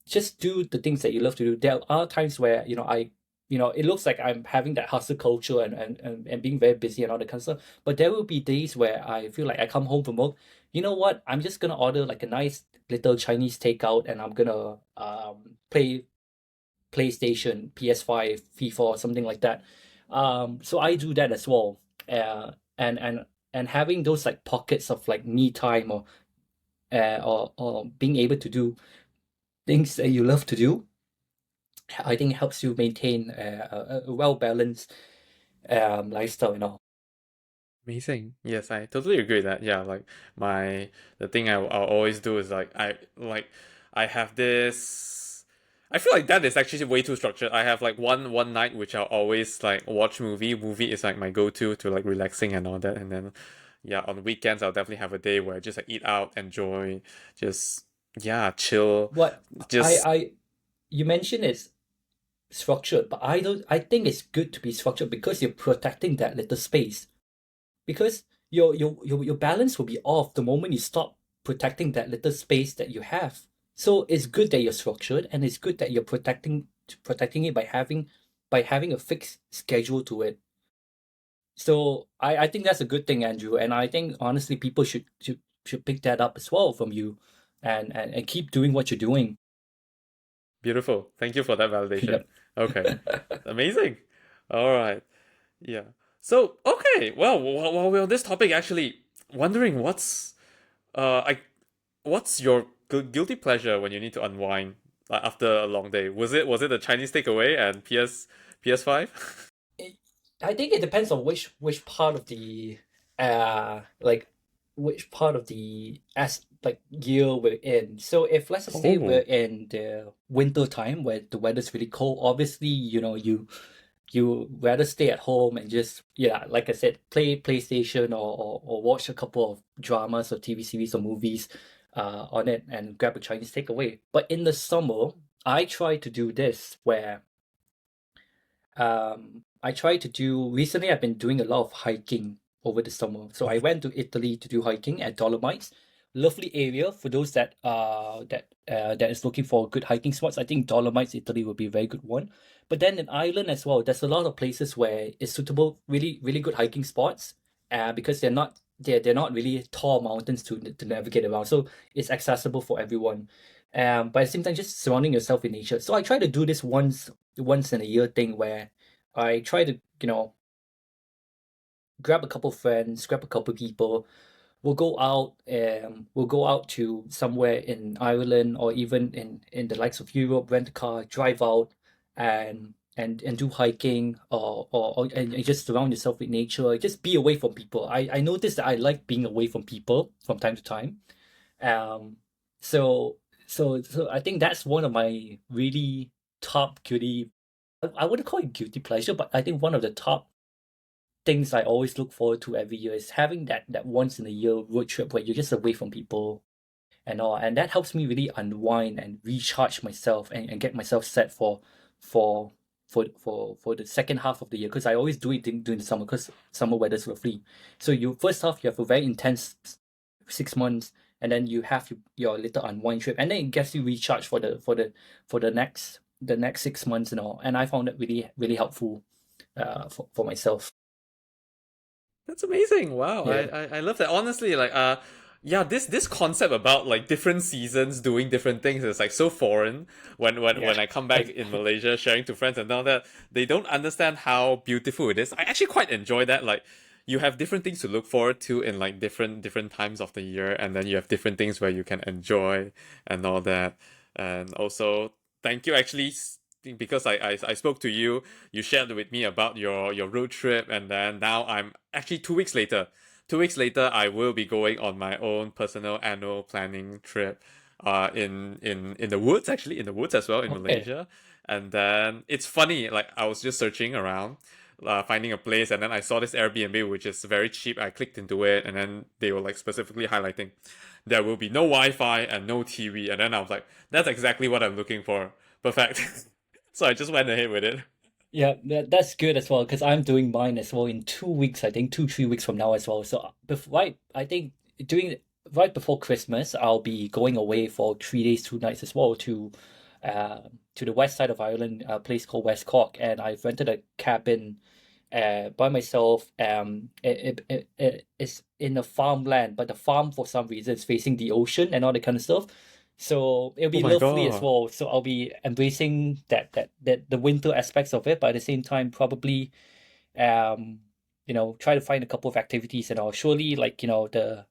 just do the things that you love to do. There are times where it looks like I'm having that hustle culture and being very busy and all that kind of stuff. But there will be days where I feel like I come home from work. You know what? I'm just gonna order like a nice little Chinese takeout, and I'm gonna play PlayStation, PS5, FIFA, or something like that. So I do that as well. And having those like pockets of like me time, or being able to do things that you love to do, I think helps you maintain a well balanced lifestyle and all. Amazing. Yes, I totally agree with that. Yeah, like my the thing I'll always do is I have this. I feel like that is actually way too structured. I have like one night which I'll always like watch movie. Movie is like my go-to to like relaxing and all that. And then yeah, on weekends I'll definitely have a day where I just like eat out, enjoy, just yeah, chill, What just I you mentioned is structured, but I think it's good to be structured because you're protecting that little space. Because your balance will be off the moment you stop protecting that little space that you have. So it's good that you're structured, and it's good that you're protecting it by having a fixed schedule to it. So I think that's a good thing, Andrew, and I think honestly people should pick that up as well from you, and keep doing what you're doing. beautiful. Thank you for that validation. Yep. Okay, amazing. All right. Yeah. So, okay. Well, while we're on this topic, actually, wondering I what's your guilty pleasure when you need to unwind after a long day? Was it a Chinese takeaway and PS5? I think it depends on which part of the like which part of the as like year we're in. So if let's just say we're Oh, in the winter time where the weather's really cold, obviously you rather stay at home and just, yeah, like I said, play PlayStation or watch a couple of dramas or TV series or movies on it and grab a Chinese takeaway. But in the summer, I try to do this where I try to do recently I've been doing a lot of hiking over the summer. So I went to Italy to do hiking at Dolomites. Lovely area for those that is looking for good hiking spots. I think Dolomites, Italy would be a very good one. But then in Ireland as well, there's a lot of places where it's suitable, really, really good hiking spots. Because they're not really tall mountains to navigate around. So it's accessible for everyone. But at the same time, just surrounding yourself in nature. So I try to do this once in a year thing where I try to, grab a couple friends, grab a couple people. We'll go out to somewhere in Ireland or even in the likes of Europe, rent a car, drive out and do hiking or just surround yourself with nature. Just be away from people. I noticed that I like being away from people from time to time. Um, so so I think that's one of my really top guilty. I wouldn't call it guilty pleasure, but I think one of the top things I always look forward to every year is having that once in a year road trip where you're just away from people and all, and that helps me really unwind and recharge myself and get myself set for for the second half of the year because I always do it during the summer because summer weather's lovely. So you first half you have a very intense 6 months, and then you have your little unwind trip, and then it gets you recharged for the next 6 months and all. And I found that really really helpful for myself. That's amazing. Wow. Yeah, I love that. Honestly, like yeah, this concept about like different seasons doing different things is like so foreign yeah, when I come back in Malaysia sharing to friends and all that, they don't understand how beautiful it is. I actually quite enjoy that. Like you have different things to look forward to in like different times of the year, and then you have different things where you can enjoy and all that. And also thank you actually because I spoke to you, you shared with me about your road trip, and then now I'm actually 2 weeks later. 2 weeks later, I will be going on my own personal annual planning trip, in the woods, actually in the woods as well in okay. Malaysia. And then it's funny, like I was just searching around, finding a place, and then I saw this Airbnb which is very cheap. I clicked into it, and then they were like specifically highlighting there will be no Wi-Fi and no TV, and then I was like, that's exactly what I'm looking for. Perfect. So I just went ahead with it. Yeah, that's good as well because I'm doing mine as well in 2 weeks. I think 3 weeks from now as well. So right, I think doing right before Christmas, I'll be going away for 3 days, 2 nights as well uh, to the west side of Ireland, a place called West Cork, and I've rented a cabin by myself. It's in a farmland, but the farm for some reason is facing the ocean and all that kind of stuff. So it'll Oh be my lovely as god. well. So I'll be embracing that the winter aspects of it, but at the same time, probably um, try to find a couple of activities and I'll surely like, the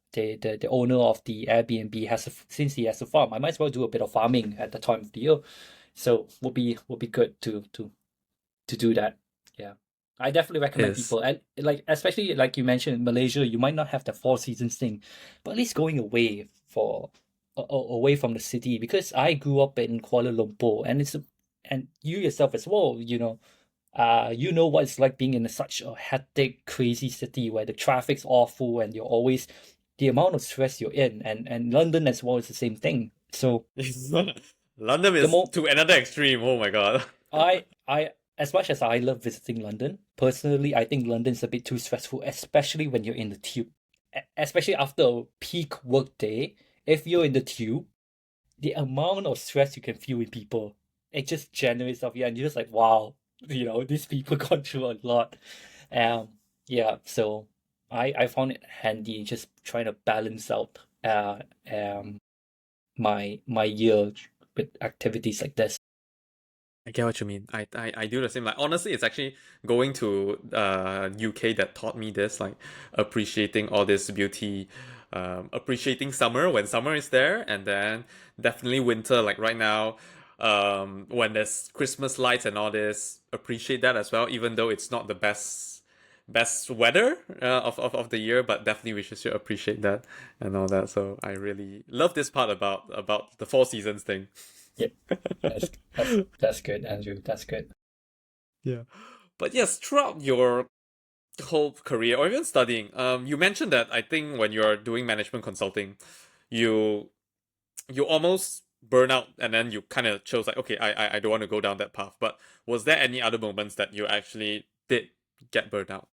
owner of the Airbnb since he has a farm, I might as well do a bit of farming at the time of the year. So would be good to do that. Yeah. I definitely recommend Is people and like especially like you mentioned in Malaysia, you might not have the four seasons thing, but at least going away away from the city because I grew up in Kuala Lumpur and you yourself as well, you know what it's like being in such a hectic, crazy city where the traffic's awful and you're always the amount of stress you're in and London as well is the same thing. So London the is more to another extreme. Oh my god. I as much as I love visiting London, personally, I think London's a bit too stressful, especially when you're in the tube. Especially after a peak work day, if you're in the tube, the amount of stress you can feel in people, it just generates off you, and you're just like, wow, these people gone through a lot. Um, yeah, so I found it handy just trying to balance out my year with activities like this. I get what you mean. I do the same. Like honestly, it's actually going to UK that taught me this, like appreciating all this beauty, appreciating summer when summer is there, and then definitely winter. Like right now, when there's Christmas lights and all this, appreciate that as well. Even though it's not the best weather of the year, but definitely we should appreciate that and all that. So I really love this part about the four seasons thing. Yep, that's that's good, Andrew. That's good. Yeah. But yes, throughout your whole career or even studying, you mentioned that I think when you're doing management consulting, you you almost burn out and then you kind of chose like, okay, I don't want to go down that path. But was there any other moments that you actually did get burned out?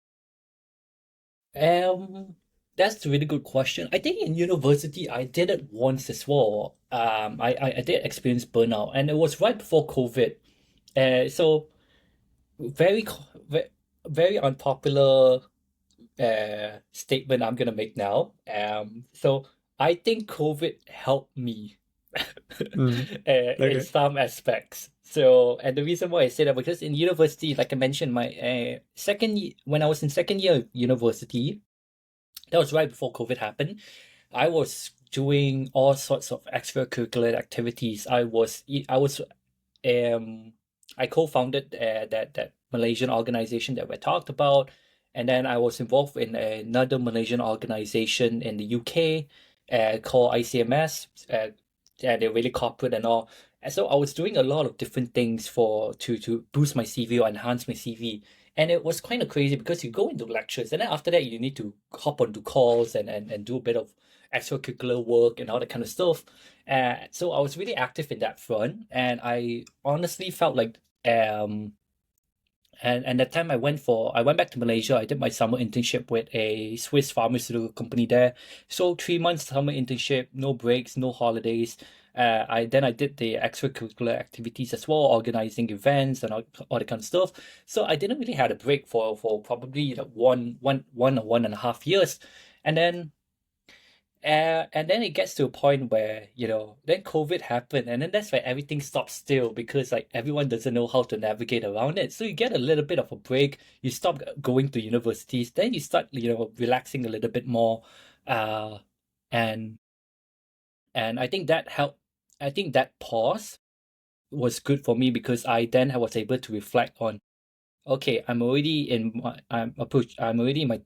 Um, that's a really good question. I think in university I did it once as well. I did experience burnout, and it was right before COVID. So very very unpopular statement I'm gonna make now. So I think COVID helped me Mm. in Okay. some aspects. So, and the reason why I say that because in university, like I mentioned, my when I was in second year of university, that was right before COVID happened. I was doing all sorts of extracurricular activities. I was um I co-founded that Malaysian organization that we talked about, and then I was involved in another Malaysian organization in the UK called ICMS, and they're really corporate and all. And so I was doing a lot of different things for to boost my CV or enhance my CV. And it was kind of crazy because you go into lectures and then after that you need to hop onto calls and do a bit of extracurricular work and all that kind of stuff. So I was really active in that front, and I honestly felt like and that time I went back to Malaysia. I did my summer internship with a Swiss pharmaceutical company there. So 3 months summer internship, no breaks, no holidays. I did the extracurricular activities as well, organizing events and all that kind of stuff. So I didn't really had a break for probably like one or 1.5 years, and then it gets to a point where, then COVID happened, and then that's where everything stops still because like everyone doesn't know how to navigate around it. So you get a little bit of a break, you stop going to universities, then you start, relaxing a little bit more. Uh, and and I think that helped. I think that pause was good for me because I then was able to reflect on, okay, I'm already in my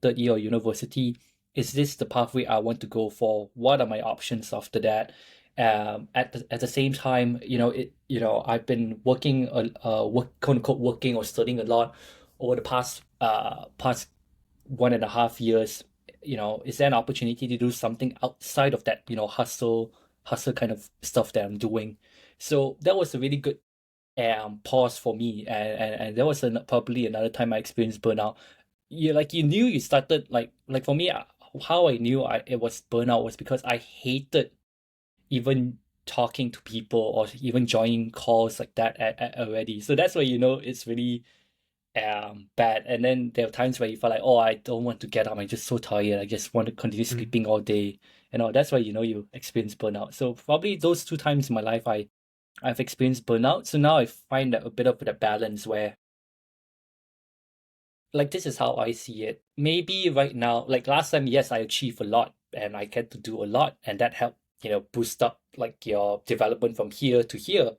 third year of university. Is this the pathway I want to go for? What are my options after that? At the same time, I've been working quote unquote working or studying a lot over the past 1.5 years. Is there an opportunity to do something outside of that, hustle kind of stuff that I'm doing? So that was a really good pause for me, and there was probably another time I experienced burnout. You knew you started like for me, how I knew it was burnout was because I hated even talking to people or even joining calls like that already. So that's why it's really bad. And then there are times where you feel like, oh, I don't want to get up. I'm just so tired. I just want to continue Mm. sleeping all day. That's why you experience burnout. So probably those two times in my life I've experienced burnout. So now I find that a bit of the balance where, like, this is how I see it. Maybe right now, like last time, yes, I achieved a lot and I get to do a lot, and that helped, boost up like your development from here to here.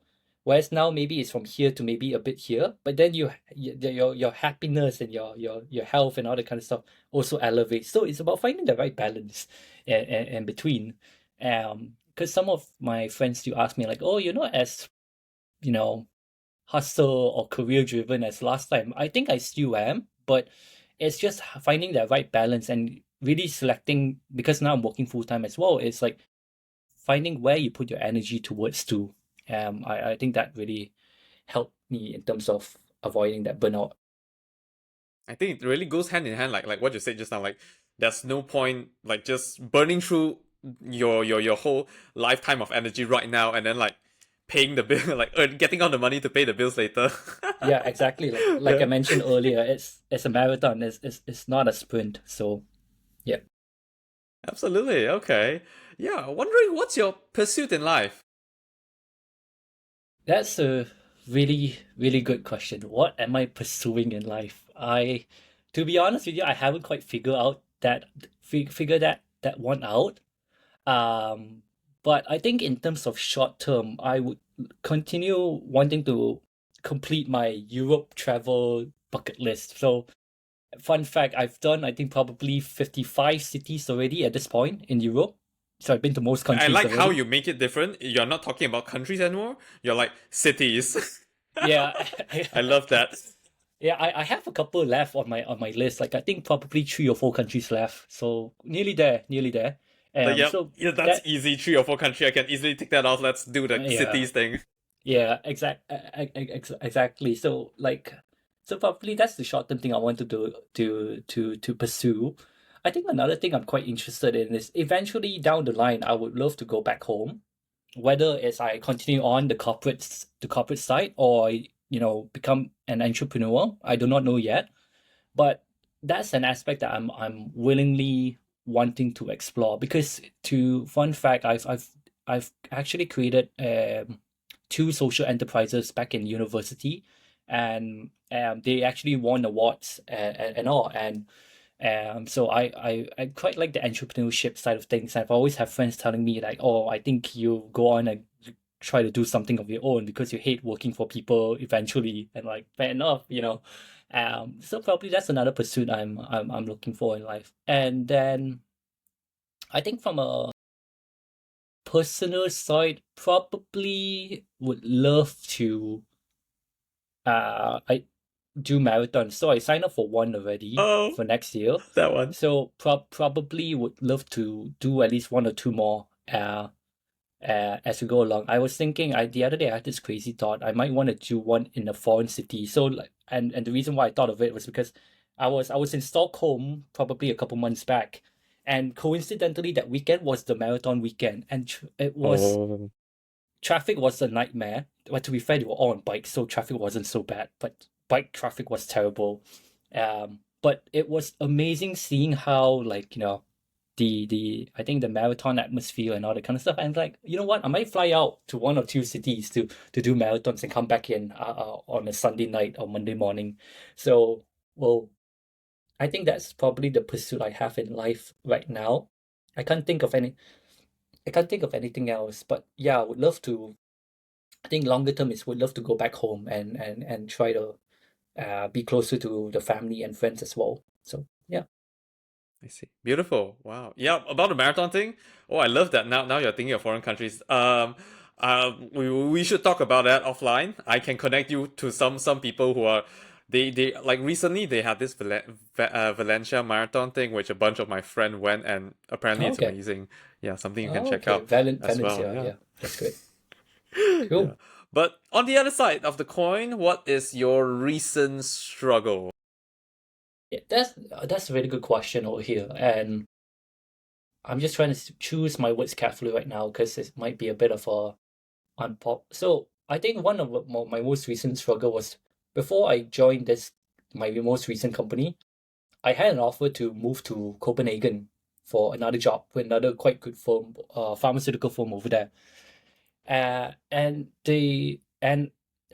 Whereas now maybe it's from here to maybe a bit here, but then your happiness and your health and all that kind of stuff also elevates. So it's about finding the right balance in between. Because some of my friends do ask me like, oh, you're not as you know hustle or career driven as last time. I think I still am, but it's just finding that right balance and really selecting, because now I'm working full time as well. It's like finding where you put your energy towards to. I think that really helped me in terms of avoiding that burnout. I think it really goes hand in hand, like what you said just now. Like, there's no point like just burning through your whole lifetime of energy right now, and then like paying the bill, like getting all the money to pay the bills later. Yeah, exactly. Like I Yeah, mentioned earlier, it's a marathon. It's not a sprint. So yeah. absolutely. Okay. Yeah, wondering what's your pursuit in life. That's a really, really good question. What am I pursuing in life? To be honest with you, I haven't quite figured that one out. Um, but I think in terms of short term, I would continue wanting to complete my Europe travel bucket list. So, fun fact, I've done I think probably 55 cities already at this point in Europe. So I've been to most I countries like how already. you make it different. You're not talking about countries anymore. You're like cities. Yeah, I love that. Yeah, I have a couple left on my list. Like I think probably 3 or 4 countries left. So nearly there, nearly there. Yep, So yeah, that's that easy. 3 or 4 country, I can easily tick that off. Let's do the yeah, cities thing. yeah, exactly. So so probably that's the short term thing I want to do to pursue. I think another thing I'm quite interested in is eventually down the line I would love to go back home, whether it's I continue on the corporate side or become an entrepreneur. I do not know yet, but that's an aspect that I'm willingly wanting to explore because to fun fact I've actually created 2 social enterprises back in university, and they actually won awards and all. And so I quite like the entrepreneurship side of things. I've always had friends telling me like, oh, I think you go on and try to do something of your own because you hate working for people eventually. And like, fair enough. So probably that's another pursuit I'm looking for in life. And then I think from a personal side, probably would love to I do marathons. So I signed up for one already Oh, for next year. that one. So probably would love to do at least 1 or 2 more as we go along. I was thinking the other day I had this crazy thought. I might want to do one in a foreign city. So like and the reason why I thought of it was because I was in Stockholm probably a couple months back. And coincidentally that weekend was the marathon weekend. And it was Oh, traffic was a nightmare. But to be fair, they were all on bikes, so traffic wasn't so bad. But bike traffic was terrible. But it was amazing seeing how the I think the marathon atmosphere and all that kind of stuff. And like, you know what? I might fly out to 1 or 2 cities to do marathons and come back in on a Sunday night or Monday morning. So, well, I think that's probably the pursuit I have in life right now. I can't think of any. I can't think of anything else. But yeah, I would love to. I think longer term is would love to go back home and try to be closer to the family and friends as well. So yeah. I see. Beautiful. Wow. Yeah, about the marathon thing. Oh, I love that. Now you're thinking of foreign countries. We should talk about that offline. I can connect you to some people who are they like recently they had this Valencia marathon thing, which a bunch of my friend went, and apparently Oh, it's okay. amazing. Yeah, something you can Oh, check okay. out as well. Valencia. Yeah. Yeah, that's good. Yeah. Cool. But on the other side of the coin, what is your recent struggle? Yeah, that's a really good question over here, and I'm just trying to choose my words carefully right now because it might be a bit of a unpop. So I think one of my most recent struggle was before I joined this my most recent company. I had an offer to move to Copenhagen for another job with another quite good firm, pharmaceutical firm over there. And at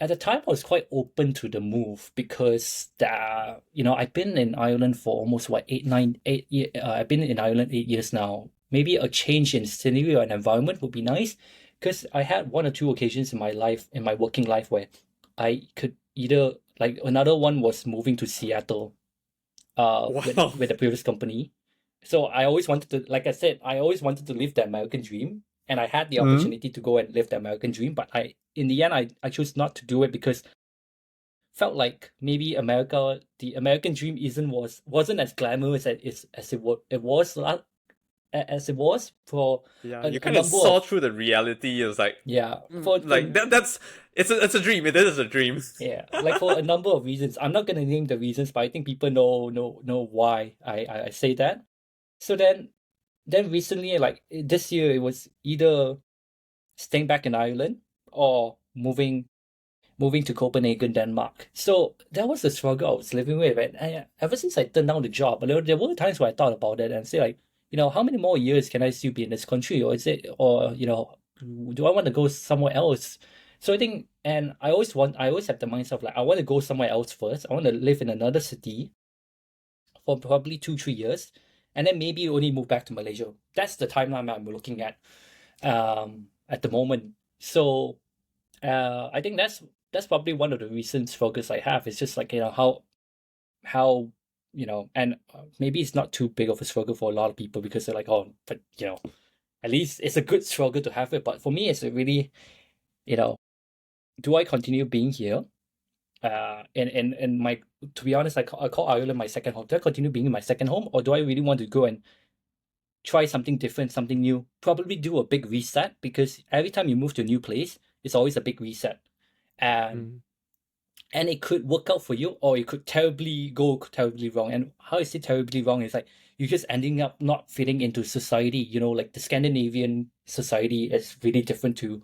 the time I was quite open to the move because I've been in Ireland for almost what 8 I've been in Ireland 8 years now. Maybe a change in scenery and environment would be nice because I had 1 or 2 occasions in my life, in my working life, where I could either like another one was moving to Seattle Wow. with the previous company. So I always wanted to, like I said, I always wanted to live the American dream, and I had the Mm. opportunity to go and live the American dream. But in the end, I chose not to do it because felt like maybe the American dream wasn't as glamorous as it was for Yeah, you a kind of number saw of through the reality. It was like, yeah for like that's it's a dream. It is a dream. yeah, like for a number of reasons. I'm not gonna name the reasons, but I think people know why I say that. So then recently, like this year, it was either staying back in Ireland or moving to Copenhagen, Denmark. So that was the struggle I was living with. And ever since I turned down the job, there were times where I thought about it and say like, how many more years can I still be in this country, or is it, or do I want to go somewhere else? So I think, and I always have the mindset of like, I want to go somewhere else first. I want to live in another city for probably 2 3 years, and then maybe only move back to Malaysia. That's the timeline I'm looking at the moment. So I think that's probably one of the recent struggles I have. It's just like how and maybe it's not too big of a struggle for a lot of people because they're like, oh, but at least it's a good struggle to have it. But for me, it's a really you know do I continue being here in my, to be honest, I call Ireland my second home. Do I continue being my second home, or do I really want to go and try something different, something new? Probably do a big reset, because every time you move to a new place, it's always a big reset. And Mm. and it could work out for you, or it could go terribly wrong. And how is it terribly wrong? Is like you're just ending up not fitting into society. Like the Scandinavian society is really different to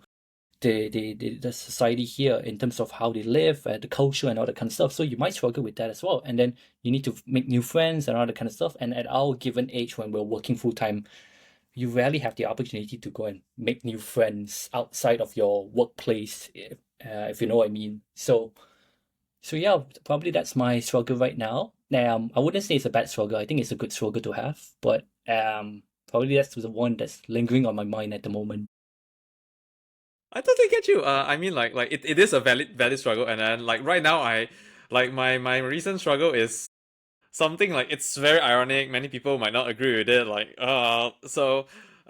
the society here in terms of how they live and the culture and all that kind of stuff. So you might struggle with that as well. And then you need to make new friends and all that kind of stuff. And at our given age, when we're working full time, you rarely have the opportunity to go and make new friends outside of your workplace, if you know what I mean. So yeah, probably that's my struggle right now. I wouldn't say it's a bad struggle. I think it's a good struggle to have, but probably that's the one that's lingering on my mind at the moment. I totally get you. I mean, like it is a valid struggle, and then like right now, I like my recent struggle is something like it's very ironic. Many people might not agree with it.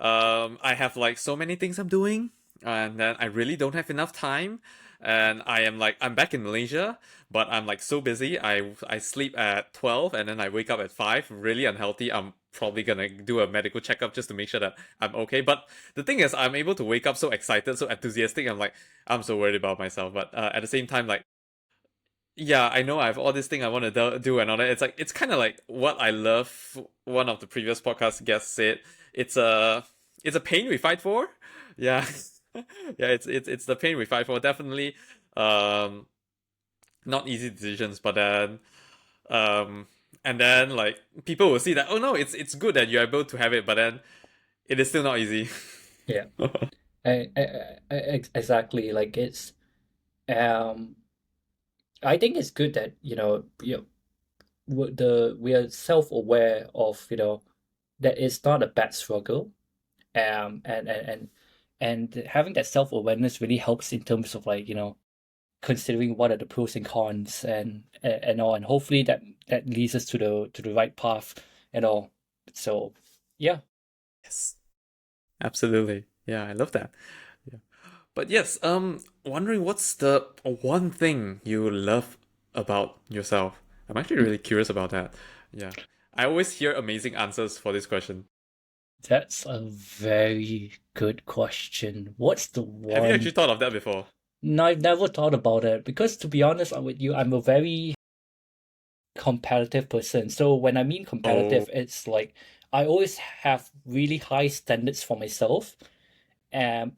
I have like so many things I'm doing, and then I really don't have enough time. And I'm back in Malaysia, but I'm like so busy. I sleep at 12 and then I wake up at 5, really unhealthy. I'm probably gonna do a medical checkup just to make sure that I'm okay. But the thing is, I'm able to wake up so excited, so enthusiastic. I'm so worried about myself. But at the same time, like, yeah, I know I have all this thing I want to do and all that. It's kind of like what I love. One of the previous podcast guests said, "It's a pain we fight for." Yeah, yeah, it's the pain we fight for. Definitely, um, not easy decisions, but then, um, and then like people will see that, oh no, it's good that you're able to have it, but then it is still not easy. Yeah, exactly. Like um, I think it's good that we are self-aware of that it's not a bad struggle. And having that self-awareness really helps in terms of like considering what are the pros and cons and all, and hopefully that leads us to the right path and all. So yeah. Yes, absolutely. Yeah, I love that. Yeah. But yes, wondering what's the one thing you love about yourself? I'm actually really curious about that. Yeah. I always hear amazing answers for this question. That's a very good question. What's the Have you actually one? thought of that before? No, I've never thought about it, because to be honest with you, I'm a very competitive person. So when I mean Oh, competitive, it's like I always have really high standards for myself.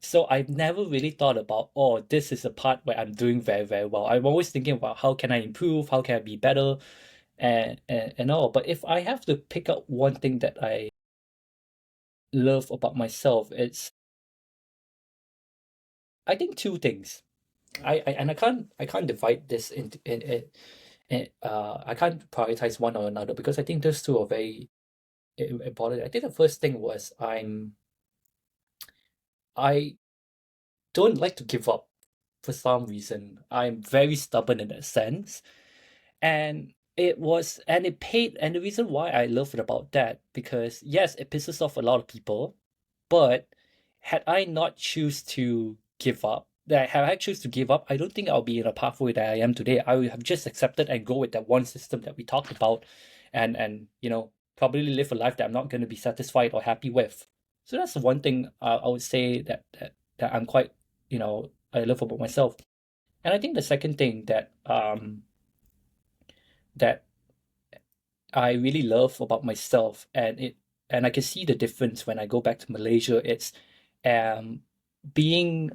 So I've never really thought about, oh, this is a part where I'm doing very, very well. I'm always thinking about how can I improve, how can I be better, and all. But if I have to pick out one thing that I love about myself, it's, I think, two things. I can't divide this I can't prioritize one or another, because I think those two are very important. I think the first thing was I don't like to give up for some reason. I'm very stubborn in that sense. And the reason why I love it about that, because yes, it pisses off a lot of people, but had I not choose to give up, I don't think I'll be in a pathway that I am today. I would have just accepted and go with that one system that we talked about, and probably live a life that I'm not going to be satisfied or happy with. So that's the one thing I would say that I'm quite, I love about myself. And I think the second thing that I really love about myself, and I can see the difference when I go back to Malaysia. It's um being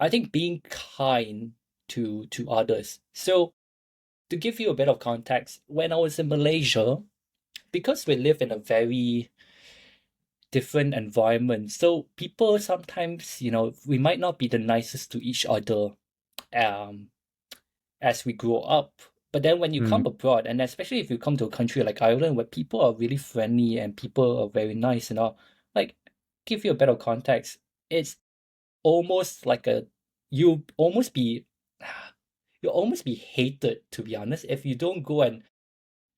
I think being kind to others. So to give you a bit of context, when I was in Malaysia, because we live in a very different environment, so people sometimes, we might not be the nicest to each other um as we grow up. But then when you come mm. abroad, and especially if you come to a country like Ireland, where people are really friendly and people are very nice and all, like, give you a better context, it's almost like you almost be you almost be hated, to be honest, if you don't go and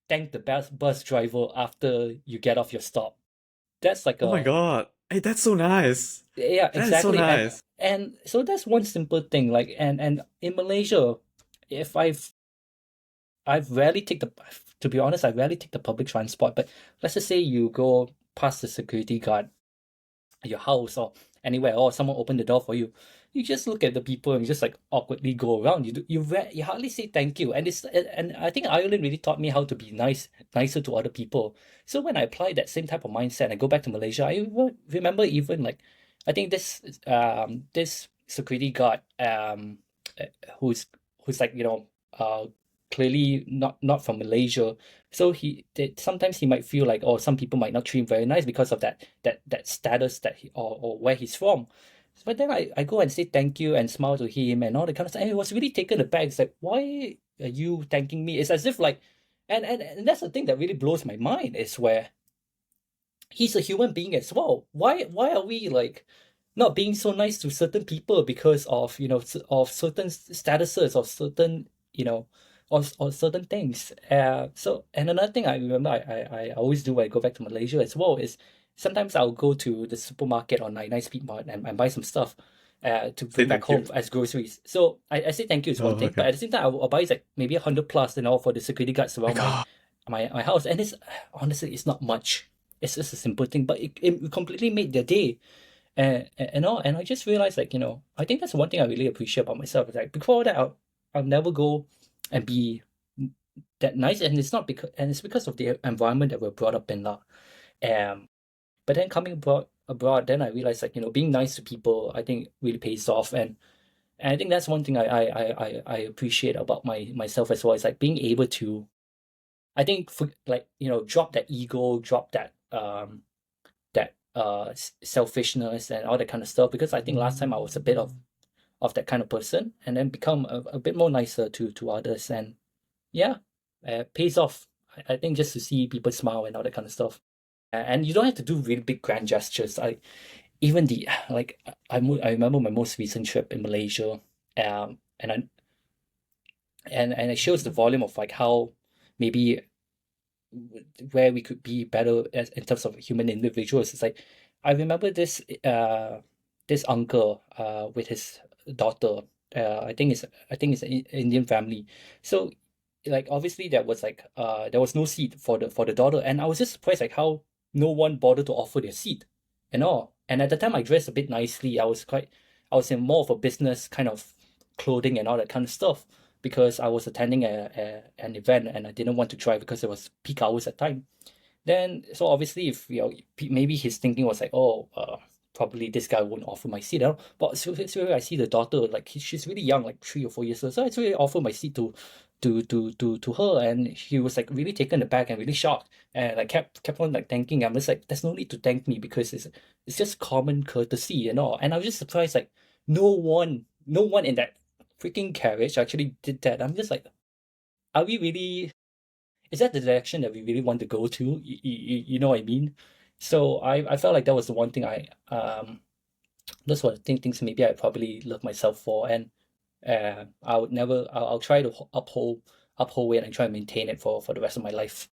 thank the bus driver after you get off your stop. That's like Oh my a God. Hey, that's so nice. Yeah, That is so exactly. and nice. and so that's one simple thing, like, and in Malaysia, if I've rarely take the to be honest, I rarely take the public transport. But let's just say you go past the security guard at your house or anywhere, or someone open the door for you, you just look at the people and you just like awkwardly go around. You hardly say thank you, and I think Ireland really taught me how to be nicer to other people. So when I apply that same type of mindset and I go back to Malaysia, remember even like I think this security guard uh, who's like clearly not from Malaysia. So sometimes he might feel like, oh, some people might not treat him very nice because of that status that or where he's from. But then I go and say thank you and smile to him and all that kind of stuff. And he was really taken aback. It's like, why are you thanking me? It's as if like, and that's the thing that really blows my mind is where he's a human being as well. Why are we like not being so nice to certain people because of of certain statuses of certain or certain things. So and another thing I remember I always do when I go back to Malaysia as well is sometimes I'll go to the supermarket or nice Speed Mart and buy some stuff to Say bring back thank you. home as groceries. So I say thank you is one Oh, thing, but okay. at the same time I'll buy like maybe 100 plus for the security guards My around God. my house, and it's honestly it's not much. It's just a simple thing, but it completely made their day. And I just realized like I think that's one thing I really appreciate about myself. Is like before that I'll never go and be that nice, and it's because of the environment that we're brought up in lah. Um, but then coming abroad, then I realized like being nice to people I think really pays off, and I think that's one thing I appreciate about myself as well. It's like being able to I think for like drop that ego, drop that selfishness and all that kind of stuff, because I think last time I was a bit of that kind of person, and then become a bit more nicer to others, and yeah, pays off. I think just to see people smile and all that kind of stuff, and you don't have to do really big grand gestures. I even the like I remember my most recent trip in Malaysia, and and it shows the volume of like how maybe where we could be better as in terms of human individuals. It's like I remember this uncle with his daughter. I think it's an Indian family. So like obviously there was no seat for the daughter, and I was just surprised like how no one bothered to offer their seat and all. And at the time I dressed a bit nicely. I was in more of a business kind of clothing and all that kind of stuff because I was attending an event and I didn't want to drive because it was peak hours at time. Then, so obviously, if maybe his thinking was like, oh, probably this guy won't offer my seat. But so I see the daughter, like she's really young, like 3 or 4 years old. So I actually offer my seat to her, and she was like really taken aback and really shocked, and like kept on like thanking. I'm just like, there's no need to thank me because it's just common courtesy, And I was just surprised, like no one in that freaking carriage actually did that. I'm just like, are we really? Is that the direction that we really want to go to? You know what I mean? So I felt like that was the one thing those were the things maybe I probably love myself for, and I would never I'll try to uphold it and try and maintain it for the rest of my life.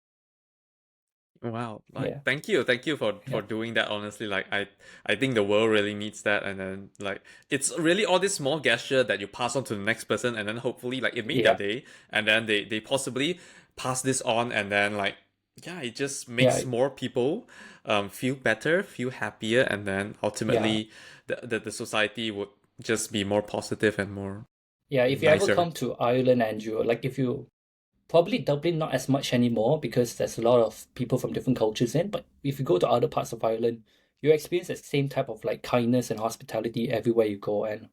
Wow, like Yeah, thank you yeah, for doing that. Honestly, like I think the world really needs that, and then like it's really all this small gesture that you pass on to the next person, and then hopefully like it made their yeah, day, and then they possibly pass this on, and then like yeah, it just yeah, makes more people feel better, feel happier, and then yeah, ultimately the society would just be more positive and more yeah. If you ever nicer. come to Ireland, Andrew, like if you probably Dublin not as much anymore because there's a lot of people from different cultures in. But if you go to other parts of Ireland, you experience the same type of like kindness and hospitality everywhere you go. And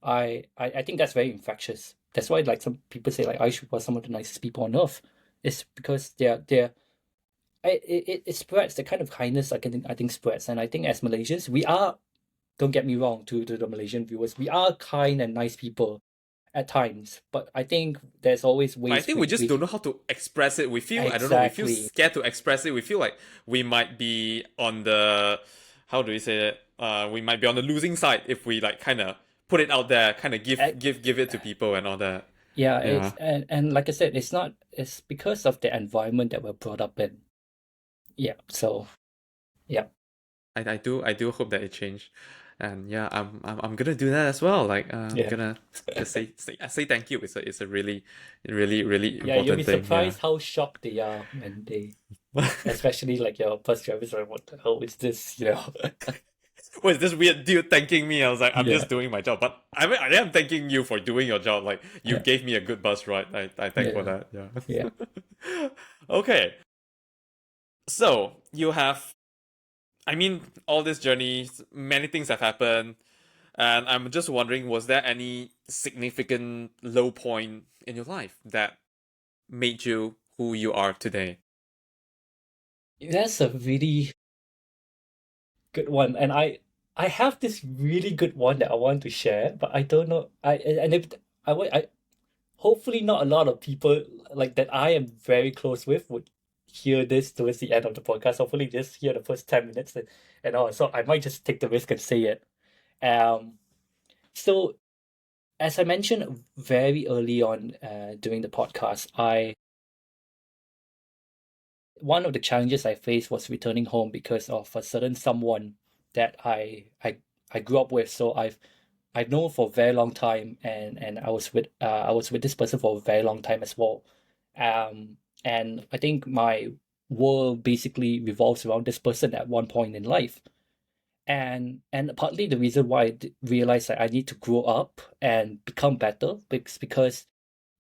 I think that's very infectious. That's why like some people say like Irish people are some of the nicest people on earth. It's because it spreads the kind of kindness I think spreads. And I think as Malaysians, we are, don't get me wrong, to the Malaysian viewers, we are kind and nice people at times. But I think there's always But I ways think we just don't we know how to express it. We feel, I don't know, we feel exactly scared to express it. We feel like we might be on the, how do we say it? We might be on the losing side if we like kind of put it out there, kind of give it to people and all that. Yeah, Yeah, and like I said, it's because of the environment that we're brought up in. Yeah. So yeah. I do hope that it changed. And yeah, I'm gonna do that as well. Like I'm Yeah. gonna just say thank you. It's a really really Yeah, you'll be important thing. Yeah. surprised how shocked they are when they, especially like your bus drivers are like, what the hell is this, you know? Was this weird dude thanking me? I was like, I'm Yeah, just doing my job. But I mean, I am thanking you for doing your job. Like, you yeah, gave me a good bus ride. I thank for yeah, that. Yeah. yeah. Okay. So, you have, I mean, all this journey, many things have happened. And I'm just wondering, was there any significant low point in your life that made you who you are today? That's a really good one, and I have this really good one that I want to share, but I don't know. And if I hopefully not a lot of people like that I am very close with would hear this towards the end of the podcast. Hopefully, just hear the first 10 minutes and all. So I might just take the risk and say it. Um, so as I mentioned very early on during the podcast, I one of the challenges I faced was returning home because of a certain someone that I grew up with. So I've known for a very long time, and I was with this person for a very long time as well. And I think my world basically revolves around this person at one point in life. And partly the reason why realized that I need to grow up and become better because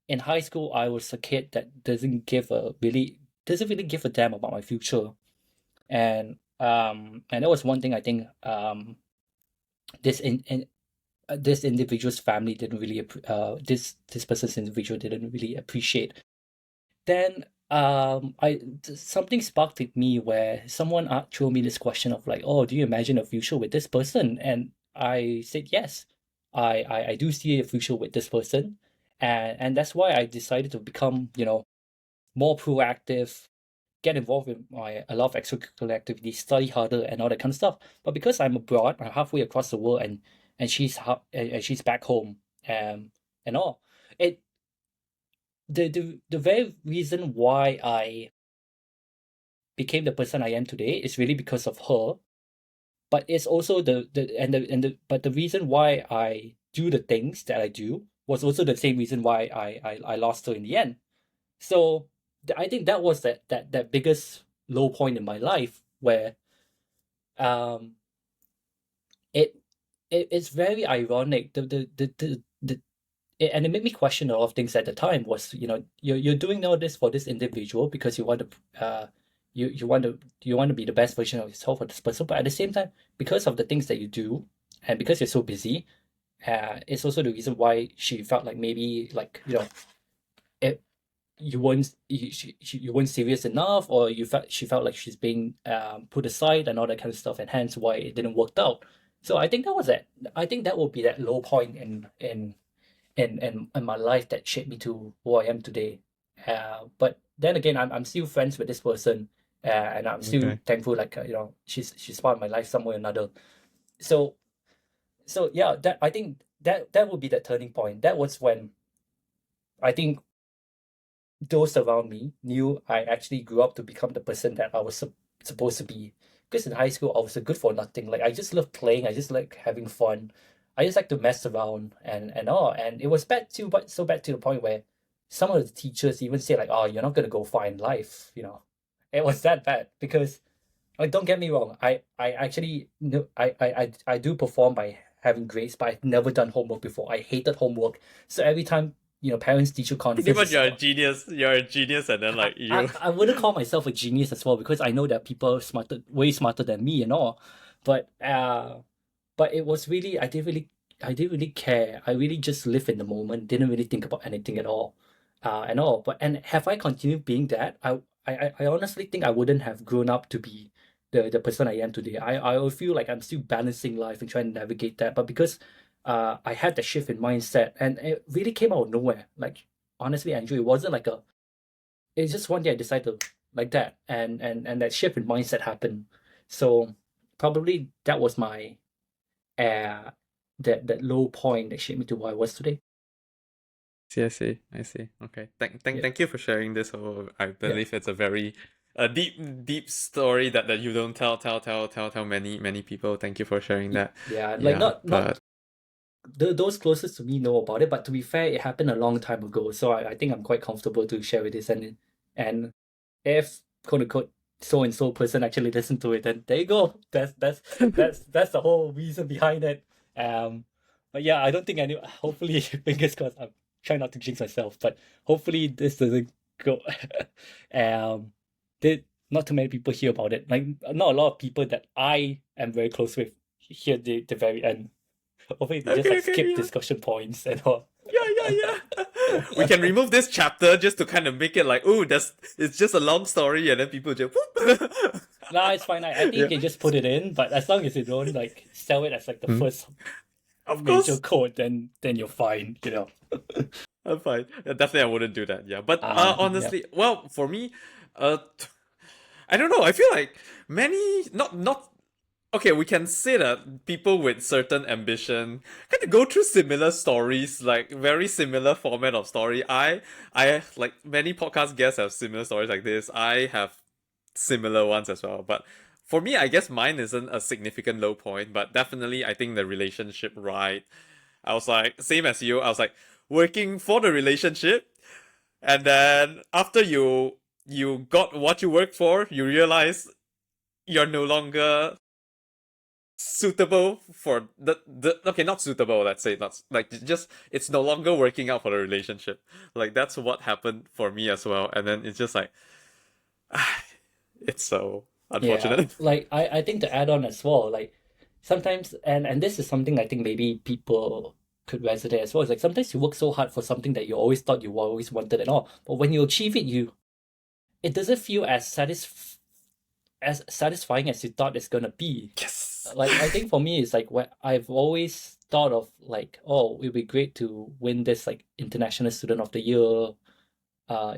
in high school I was a kid that doesn't really give a damn about my future. And that was one thing I think this in this individual's family didn't really this person's individual didn't really appreciate. Then something sparked in me where someone threw me this question of like, oh, do you imagine a future with this person? And I said yes. I do see a future with this person. And that's why I decided to become, more proactive, get involved in a lot of extracurricular activities, study harder and all that kind of stuff. But because I'm abroad, I'm halfway across the world, and she's back home, and all, it the very reason why I became the person I am today is really because of her. But it's also but the reason why I do the things that I do was also the same reason why I lost her in the end. So I think that was that biggest low point in my life where um it it's very ironic and it made me question a lot of things at the time. Was, you're doing all this for this individual because you want to you want to be the best version of yourself for this person, but at the same time, because of the things that you do and because you're so busy, it's also the reason why she felt like maybe, like, it, you weren't serious enough, or she felt like she's being put aside and all that kind of stuff, and hence why it didn't work out. So I think that was it. I think that will be that low point in my life that shaped me to who I am today. But then again, I'm still friends with this person, and I'm still Okay. thankful. Like, she's part of my life some way or another. So yeah, that I think that would be that turning point. That was when I think those around me knew I actually grew up to become the person that I was supposed to be. Because in high school, I was a good for nothing. Like, I just love playing. I just like having fun. I just like to mess around and all. And it was bad too, but so bad to the point where some of the teachers even say like, "Oh, you're not gonna go far in life." It was that bad because, like, don't get me wrong. I actually know I do perform by having grades, but I've never done homework before. I hated homework. So every time, parents teacher Pretty conference much is you're a about. genius. You're a genius, and then I, like I you. I wouldn't call myself a genius as well because I know that people smarter, way smarter than me and all, but it was really I didn't really care. I really just lived in the moment, didn't really think about anything at all, and all. But and have I continued being that? I honestly think I wouldn't have grown up to be the person I am today. I would feel like I'm still balancing life and trying to navigate that. But because I had that shift in mindset, and it really came out of nowhere. Like, honestly, Andrew, it wasn't like a it's just one day I decided to, like that, and that shift in mindset happened. So probably that was my uh that low point that shaped me to who I was today. See, I see. I see. Okay. Yeah, Thank you for sharing this. Oh, I yeah, believe it's a very a deep story that you don't tell many people. Thank you for sharing that. Yeah, like Yeah, not but those closest to me know about it, but to be fair, it happened a long time ago, so I think I'm quite comfortable to share with this. And if quote unquote so and so person actually listened to it, then there you go. That's the whole reason behind it. But yeah, I don't think any. Hopefully, fingers crossed. I'm trying not to jinx myself, but hopefully this doesn't go. um, did not too many people hear about it. Like not a lot of people that I am very close with hear the very end. Hopefully they just like okay, skip yeah. discussion points and all. Yeah. We can remove this chapter just to kind of make it like, oh, that's it's just a long story, and then people just whoop. Nah, it's fine. I think you Yeah. can just put it in, but as long as you don't like sell it as like the Hmm. first Of major course, code, then you're fine, you know. I'm fine. Yeah, definitely, I wouldn't do that. Yeah, but Yep. honestly, well, for me, I don't know. I feel like many, not okay, we can say that people with certain ambition kind of go through similar stories, like very similar format of story. I like many podcast guests have similar stories like this. I have similar ones as well. But for me, I guess mine isn't a significant low point, but definitely I think the relationship, right? I was like, same as you, I was like working for the relationship, and then after you got what you worked for, you realize you're no longer suitable for the okay, not suitable, let's say, not like just it's no longer working out for the relationship. Like that's what happened for me as well. And then it's just like it's so Yeah. unfortunate. Like I think to add on as well, like sometimes and this is something I think maybe people could resonate as well. It's like sometimes you work so hard for something that you always thought you always wanted and all, but when you achieve it, it doesn't feel as satisfying as you thought it's gonna be. Yes. Like I think for me it's like what I've always thought of like, oh, it'd be great to win this like International Student of the Year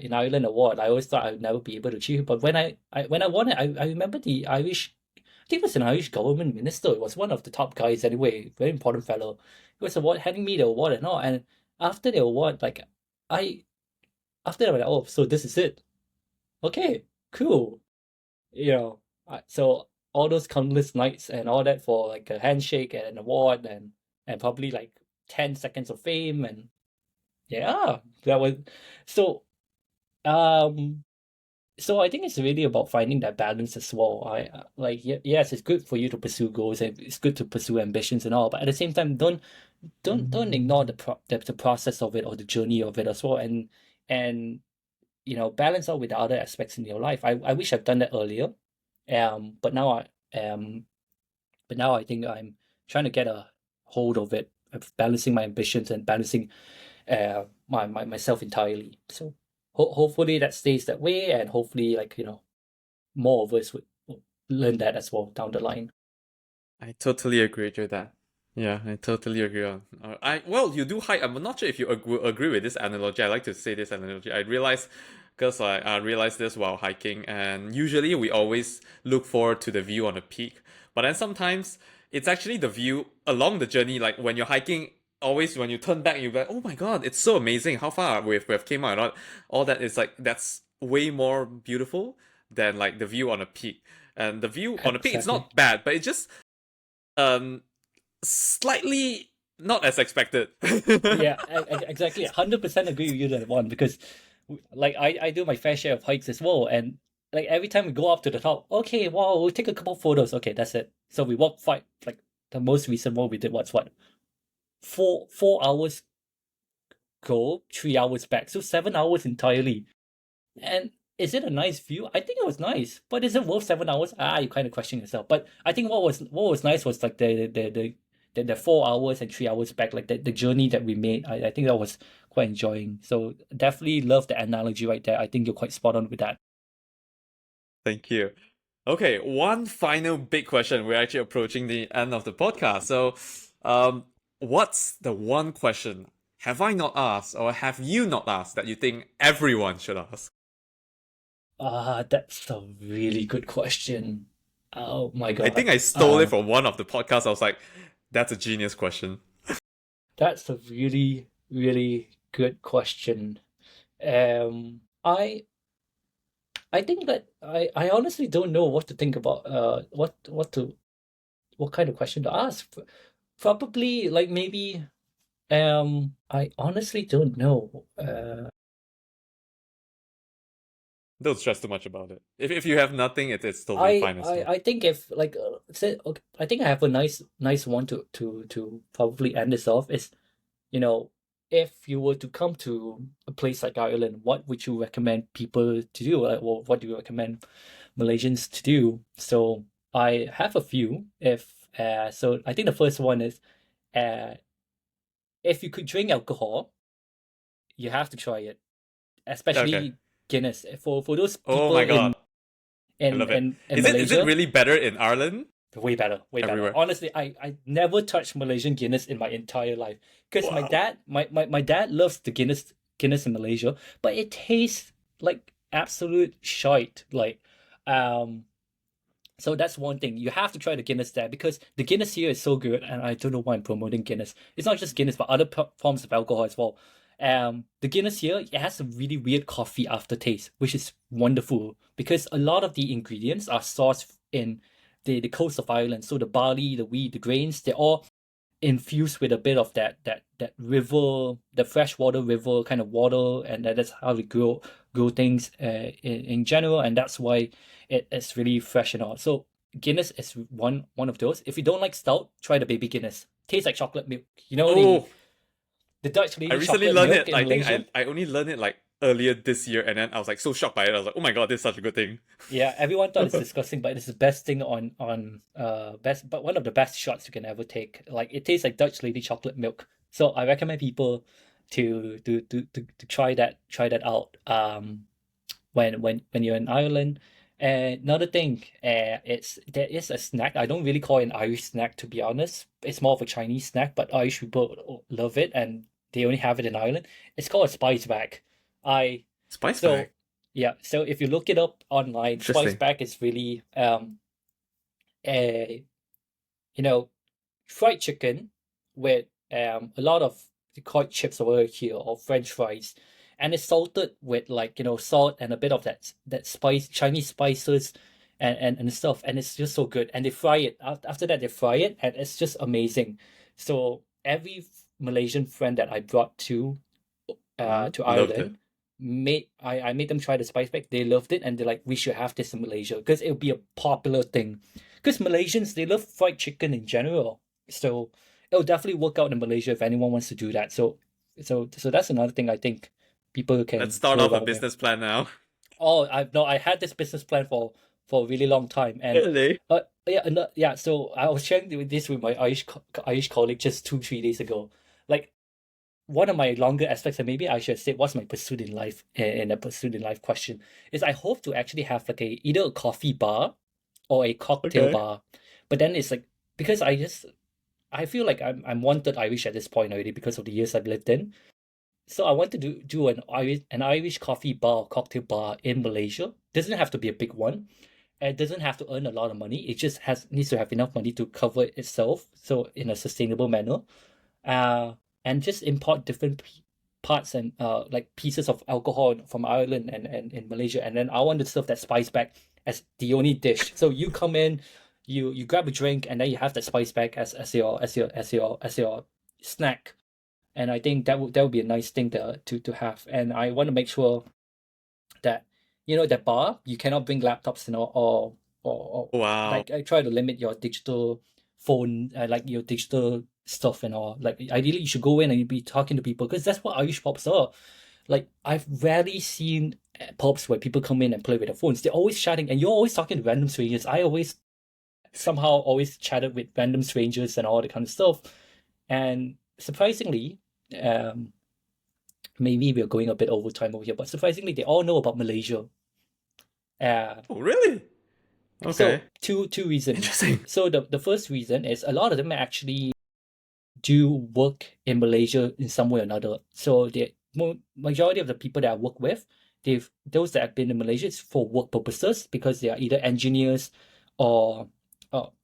in Ireland award. I always thought I'd never be able to achieve it. But when I won it, I remember the Irish, I think it was an Irish government minister. It was one of the top guys anyway, very important fellow. He was award handing me the award and all. And after the award, like I after that, I was like, oh, so this is it. Okay, cool. You know, so all those countless nights and all that for like a handshake and an award and probably like 10 seconds of fame and yeah, that was so um so I think it's really about finding that balance as well. Like yes, it's good for you to pursue goals and it's good to pursue ambitions and all, but at the same time, don't ignore the process of it or the journey of it as well, and balance out with the other aspects in your life. I wish I've done that earlier, but um now I think I'm trying to get a hold of it, of balancing my ambitions and balancing myself entirely. So hopefully that stays that way, and hopefully more of us would learn that as well down the line. I totally agree with that. Yeah, I totally agree on. I well, you do hike. I'm not sure if you agree with this analogy. I like to say this analogy. I realized because I realized this while hiking, and usually we always look forward to the view on the peak, but then sometimes it's actually the view along the journey. Like when you're hiking, always when you turn back, you're like, oh my god, it's so amazing how far we've came out. And all that is like that's way more beautiful than like the view on a peak. And the view on a peak, it's Exactly. not bad, but it's just um slightly not as expected. Yeah, exactly. 100% agree with you on that one because like I do my fair share of hikes as well, and like every time we go up to the top, okay, wow, we'll take a couple photos. Okay, that's it. So we walk five like the most recent one we did what's what 4 hours go, 3 hours back, so 7 hours entirely. And is it a nice view? I think it was nice, but is it worth 7 hours? You kind of question yourself. But I think what was nice was like the 4 hours and 3 hours back, like the journey that we made. I think that was quite enjoying. So definitely love the analogy right there. I think you're quite spot on with that. Thank you. Okay, one final big question. We're actually approaching the end of the podcast. So, what's the one question have I not asked or have you not asked that you think everyone should ask? That's a really good question. Oh my I think God. I stole it from one of the podcasts. I was like, that's a genius question. That's a really, really good question. I I think that I honestly don't know what to think about what kind of question to ask. Probably like maybe I honestly don't know. Don't stress too much about it. If you have nothing, it's totally fine as well. I think if like say okay, I think I have a nice one to probably end this off is, you know, if you were to come to a place like Ireland, what would you recommend people to do? Or what do you recommend Malaysians to do? So I have a few. If so I think the first one is uh if you could drink alcohol, you have to try it, Okay. especially Guinness. For those Oh people my god. I love it. in Is it Malaysia, really better in Ireland? way better, way better. Everywhere. Honestly, I never touched Malaysian Guinness in my entire life because Wow. my dad loves the Guinness in Malaysia, but it tastes like absolute shite. Like, um, so that's one thing. You have to try the Guinness there because the Guinness here is so good, and I don't know why I'm promoting Guinness. It's not just Guinness, but other forms of alcohol as well. The Guinness here, it has a really weird coffee aftertaste, which is wonderful because a lot of the ingredients are sourced in the coast of Ireland. So the barley, the wheat, the grains, they're all infused with a bit of that river, the freshwater river kind of water, and that's how we grow things in general, and that's why it's really fresh and all. So Guinness is one of those. If you don't like stout, try the baby Guinness. Tastes like chocolate milk. You know Oh, the Dutch I lady recently chocolate learned milk it. in I think Malaysia. I only learned it like earlier this year, and then I was like so shocked by it. I was like, oh my god, this is such a good thing. Yeah, everyone thought it's disgusting, but it's the best thing on best, but one of the best shots you can ever take. Like it tastes like Dutch lady chocolate milk. So I recommend people to try that out when you're in Ireland. And another thing, it's there is a snack. I don't really call it an Irish snack to be honest. It's more of a Chinese snack, but Irish people love it and they only have it in Ireland. It's called a spice bag. I Spice bag. so yeah, so if you look it up online, spice Interesting. bag is really a you know fried chicken with a lot of the called chips over here or French fries, and it's salted with like salt and a bit of that spice Chinese spices and stuff, and it's just so good. And they fry it. After that, they fry it, and it's just amazing. So every Malaysian friend that I brought to Loved it. Ireland I made them try the spice bag. They loved it, and they're like, we should have this in Malaysia because it'll be a popular thing. Because Malaysians, they love fried chicken in general, so it'll definitely work out in Malaysia if anyone wants to do that. So that's another thing I think people Let's can start go off a around with. business plan now. Oh, I no, I had this business plan for a really long time, and Really? yeah, yeah. So I was sharing this with my Irish colleague just 2 3 days ago. Like one of my longer aspects, and maybe I should say what's my pursuit in life in a pursuit in life question is I hope to actually have like either a coffee bar or a cocktail Okay. bar. But then it's like because I feel like I'm wanted Irish at this point already because of the years I've lived in. So I want to do an Irish coffee bar or cocktail bar in Malaysia. Doesn't have to be a big one. It doesn't have to earn a lot of money. It just has needs to have enough money to cover itself, so in a sustainable manner. uh, and just import different parts and like pieces of alcohol from Ireland and in Malaysia, and then I want to serve that spice bag as the only dish. So you come in, you grab a drink, and then you have that spice bag as your snack. And I think that would be a nice thing to have. And I want to make sure that that bar you cannot bring laptops or Wow. like I try to limit your digital phone like your digital stuff and all. Like ideally you should go in and you be talking to people because that's what Irish pubs are. Like I've rarely seen pubs where people come in and play with their phones. They're always chatting and you're always talking to random strangers. I always somehow always chatted with random strangers and all that kind of stuff. And surprisingly, um maybe we're going a bit over time over here, but surprisingly they all know about Malaysia. uh Oh, really? Okay. So two reasons. Interesting. So the first reason is a lot of them actually do work in Malaysia in some way or another. So the majority of the people that I work with, those that have been in Malaysia is for work purposes because they are either engineers or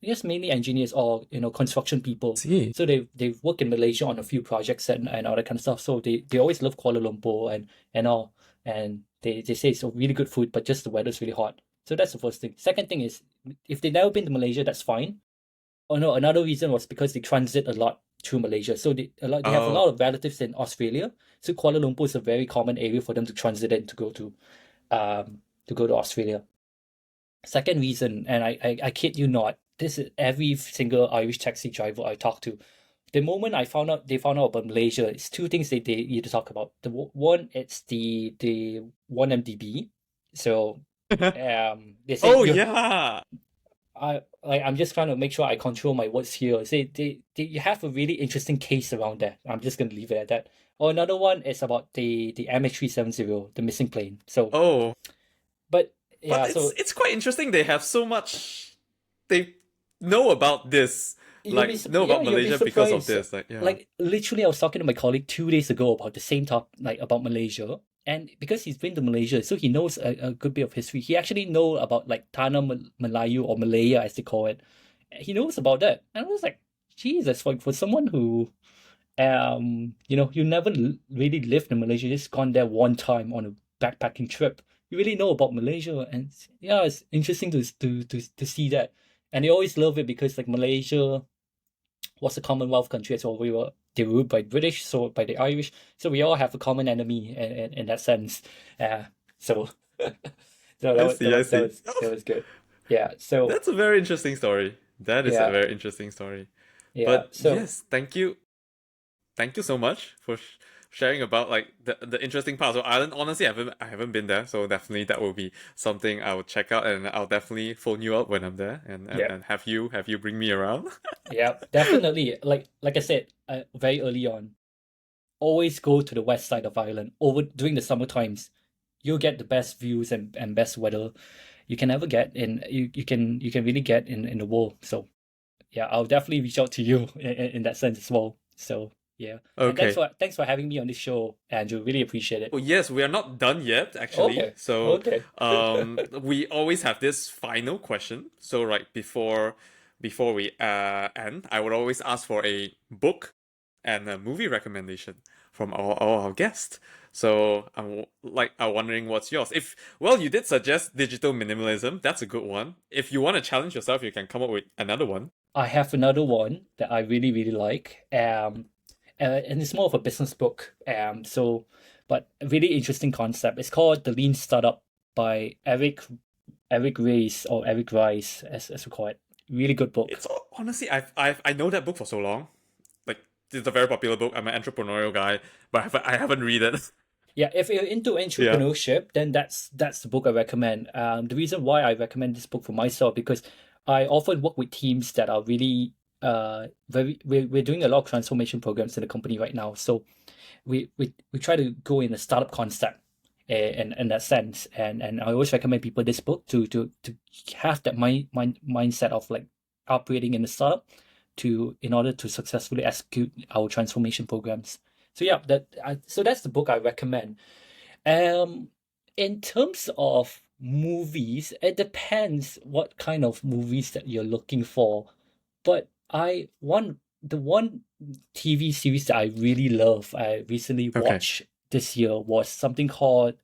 yes, mainly engineers or construction people. See. So they've worked in Malaysia on a few projects and all that kind of stuff. So they always love Kuala Lumpur and all. and they say it's a really good food, but just the weather's really hot. So that's the first thing. Second thing is, if they've never been to Malaysia, that's fine. Oh no, another reason was because they transit a lot through Malaysia. So they have a Oh. lot of relatives in Australia. So Kuala Lumpur is a very common area for them to transit in to go to Australia. Second reason, and I kid you not, this is every single Irish taxi driver I talk to. The moment they found out about Malaysia, it's two things they need to talk about. One, it's the 1MDB. So they say Oh you yeah. I'm just trying to make sure I control my words here. Say you have a really interesting case around that. I'm just gonna leave it at that. Or another one is about the MH370, the missing plane. So, Oh, but but yeah, so it's quite interesting. They have so much. They know about this, like know about you'll be Malaysia because of surprised. this. Like yeah. Like literally, I was talking to my colleague 2 days ago about the same talk, like about Malaysia, and because he's been to Malaysia, so he knows a good bit of history. He actually know about like Tanah Melayu or Malaya as they call it. He knows about that, and I was like, Jesus, for someone who you never really lived in Malaysia, just gone there one time on a backpacking trip. You really know about Malaysia, and yeah, it's interesting to see that. And they always love it because like Malaysia was a Commonwealth country as well. They were ruled by British, so by the Irish. So we all have a common enemy in that sense. Uh, so so I see. I see. that Oh, was good. Yeah. So that's a very interesting story. That is a yeah, very interesting story. yeah. But So yes, thank you so much for sharing about like the interesting parts of Ireland. Honestly, I haven't been there, so definitely that will be something I will check out, and I'll definitely phone you up when I'm there, and yeah, have you bring me around. yeah. Definitely. Like I said, very early on, always go to the west side of Ireland over during the summer times. You'll get the best views and best weather you can ever get you can really get in the world. So yeah, I'll definitely reach out to you in that sense as well. So yeah, and Okay. thanks for having me on this show, Andrew. Really appreciate it. Oh yes, we are not done yet, actually. Okay, So, okay. we always have this final question. So, right before we end, I would always ask for a book and a movie recommendation from all our guests. So, I'm wondering what's yours. If well, you did suggest digital minimalism. That's a good one. If you want to challenge yourself, you can come up with another one. I have another one that I really really like. And it's more of a business book. But a really interesting concept. It's called The Lean Startup by Eric Rice or Eric Rice as we call it. Really good book. It's honestly, I know that book for so long. Like, it's a very popular book. I'm an entrepreneurial guy, but I haven't read it. Yeah, if you're into Yeah. entrepreneurship, then that's the book I recommend. The reason why I recommend this book for myself because I often work with teams that are really we're doing a lot of transformation programs in the company right now. So we try to go in a startup concept in that sense, and I always recommend people this book to have that mindset of like operating in a startup to in order to successfully execute our transformation programs. So yeah, so that's the book I recommend. Um, in terms of movies, it depends what kind of movies that you're looking for. But the one TV series that I really love, I recently Okay. watched this year was something called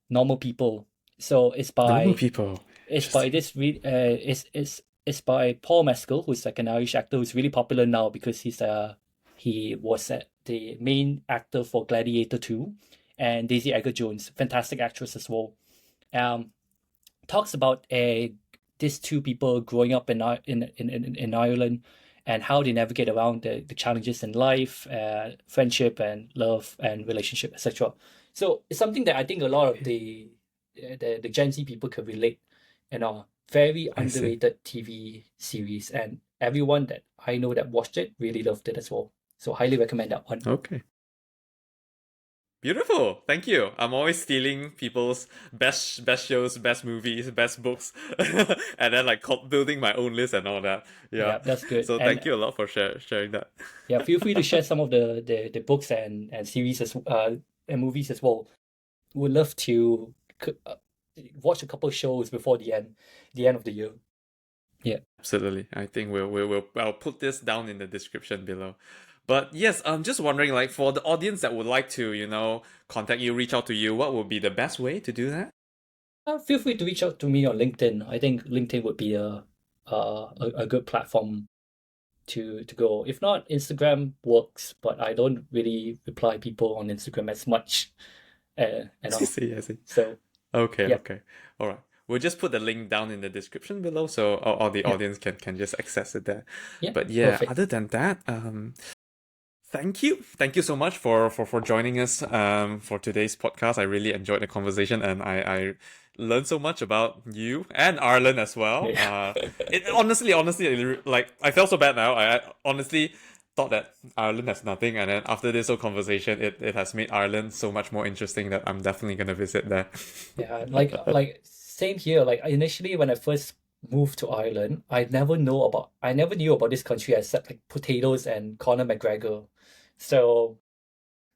Normal People. So Normal people. it's by Interesting. this it's by Paul Mescal, who's like an Irish actor who's really popular now because he was the main actor for Gladiator 2, and Daisy Edgar Jones, fantastic actress as well. Um, talks about these two people growing up in Ireland and how they navigate around the challenges in life, friendship and love and relationship, etc. So it's something that I think a lot of the Gen Z people can relate, very I see. underrated TV series, and everyone that I know that watched it really loved it as well. So highly recommend that one. Okay. Beautiful. Thank you. I'm always stealing people's best shows, best movies, best books, and then like building my own list and all that. Yeah. Yeah, that's good. So thank And you a lot for sharing that. yeah, feel free to share some of the books and series and movies as well. Would love to watch a couple of shows before the end of the year. Yeah. Absolutely. I think I'll put this down in the description below. But yes, I'm just wondering, like, for the audience that would like to, contact you, reach out to you, what would be the best way to do that? Feel free to reach out to me on LinkedIn. I think LinkedIn would be a good platform to go. If not, Instagram works, but I don't really reply people on Instagram as much and I all. see, I see. So Okay, yeah, okay. All right. We'll just put the link down in the description below so all the yeah, audience can just access it there. yeah, But yeah, perfect. other than that, thank you. Thank you so much for joining us for today's podcast. I really enjoyed the conversation and I learned so much about you and Ireland as well. Yeah. It honestly, like I felt so bad now. I honestly thought that Ireland has nothing, and then after this whole conversation, it has made Ireland so much more interesting that I'm definitely gonna visit there. Yeah, like same here. Like initially when I first moved to Ireland, I never knew about this country except like potatoes and Conor McGregor. So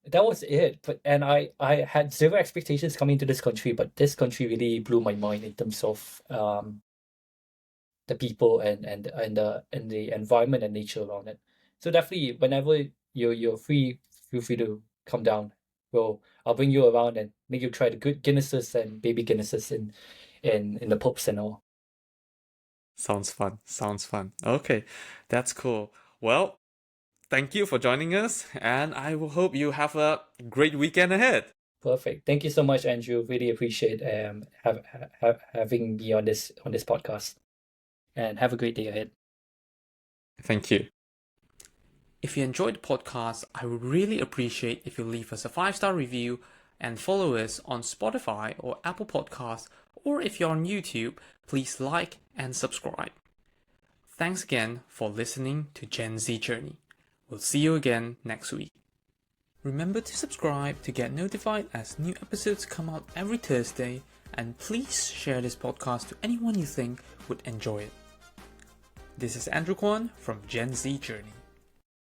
that was it. But and I had zero expectations coming to this country, but this country really blew my mind in terms of the people and the environment and nature around it. So definitely whenever you're free, feel free to come down. I'll bring you around and make you try the good Guinnesses and baby Guinnesses in the pubs and all. Sounds fun. Sounds fun. Okay, that's cool. Well, thank you for joining us, and I will hope you have a great weekend ahead. Perfect. Thank you so much, Andrew. Really appreciate having me on this podcast. And have a great day ahead. Thank you. If you enjoyed the podcast, I would really appreciate if you leave us a 5-star review and follow us on Spotify or Apple Podcasts, or if you're on YouTube, please like and subscribe. Thanks again for listening to Gen Z Journey. We'll see you again next week. Remember to subscribe to get notified as new episodes come out every Thursday, and please share this podcast to anyone you think would enjoy it. This is Andrew Kwan from Gen Z Journey.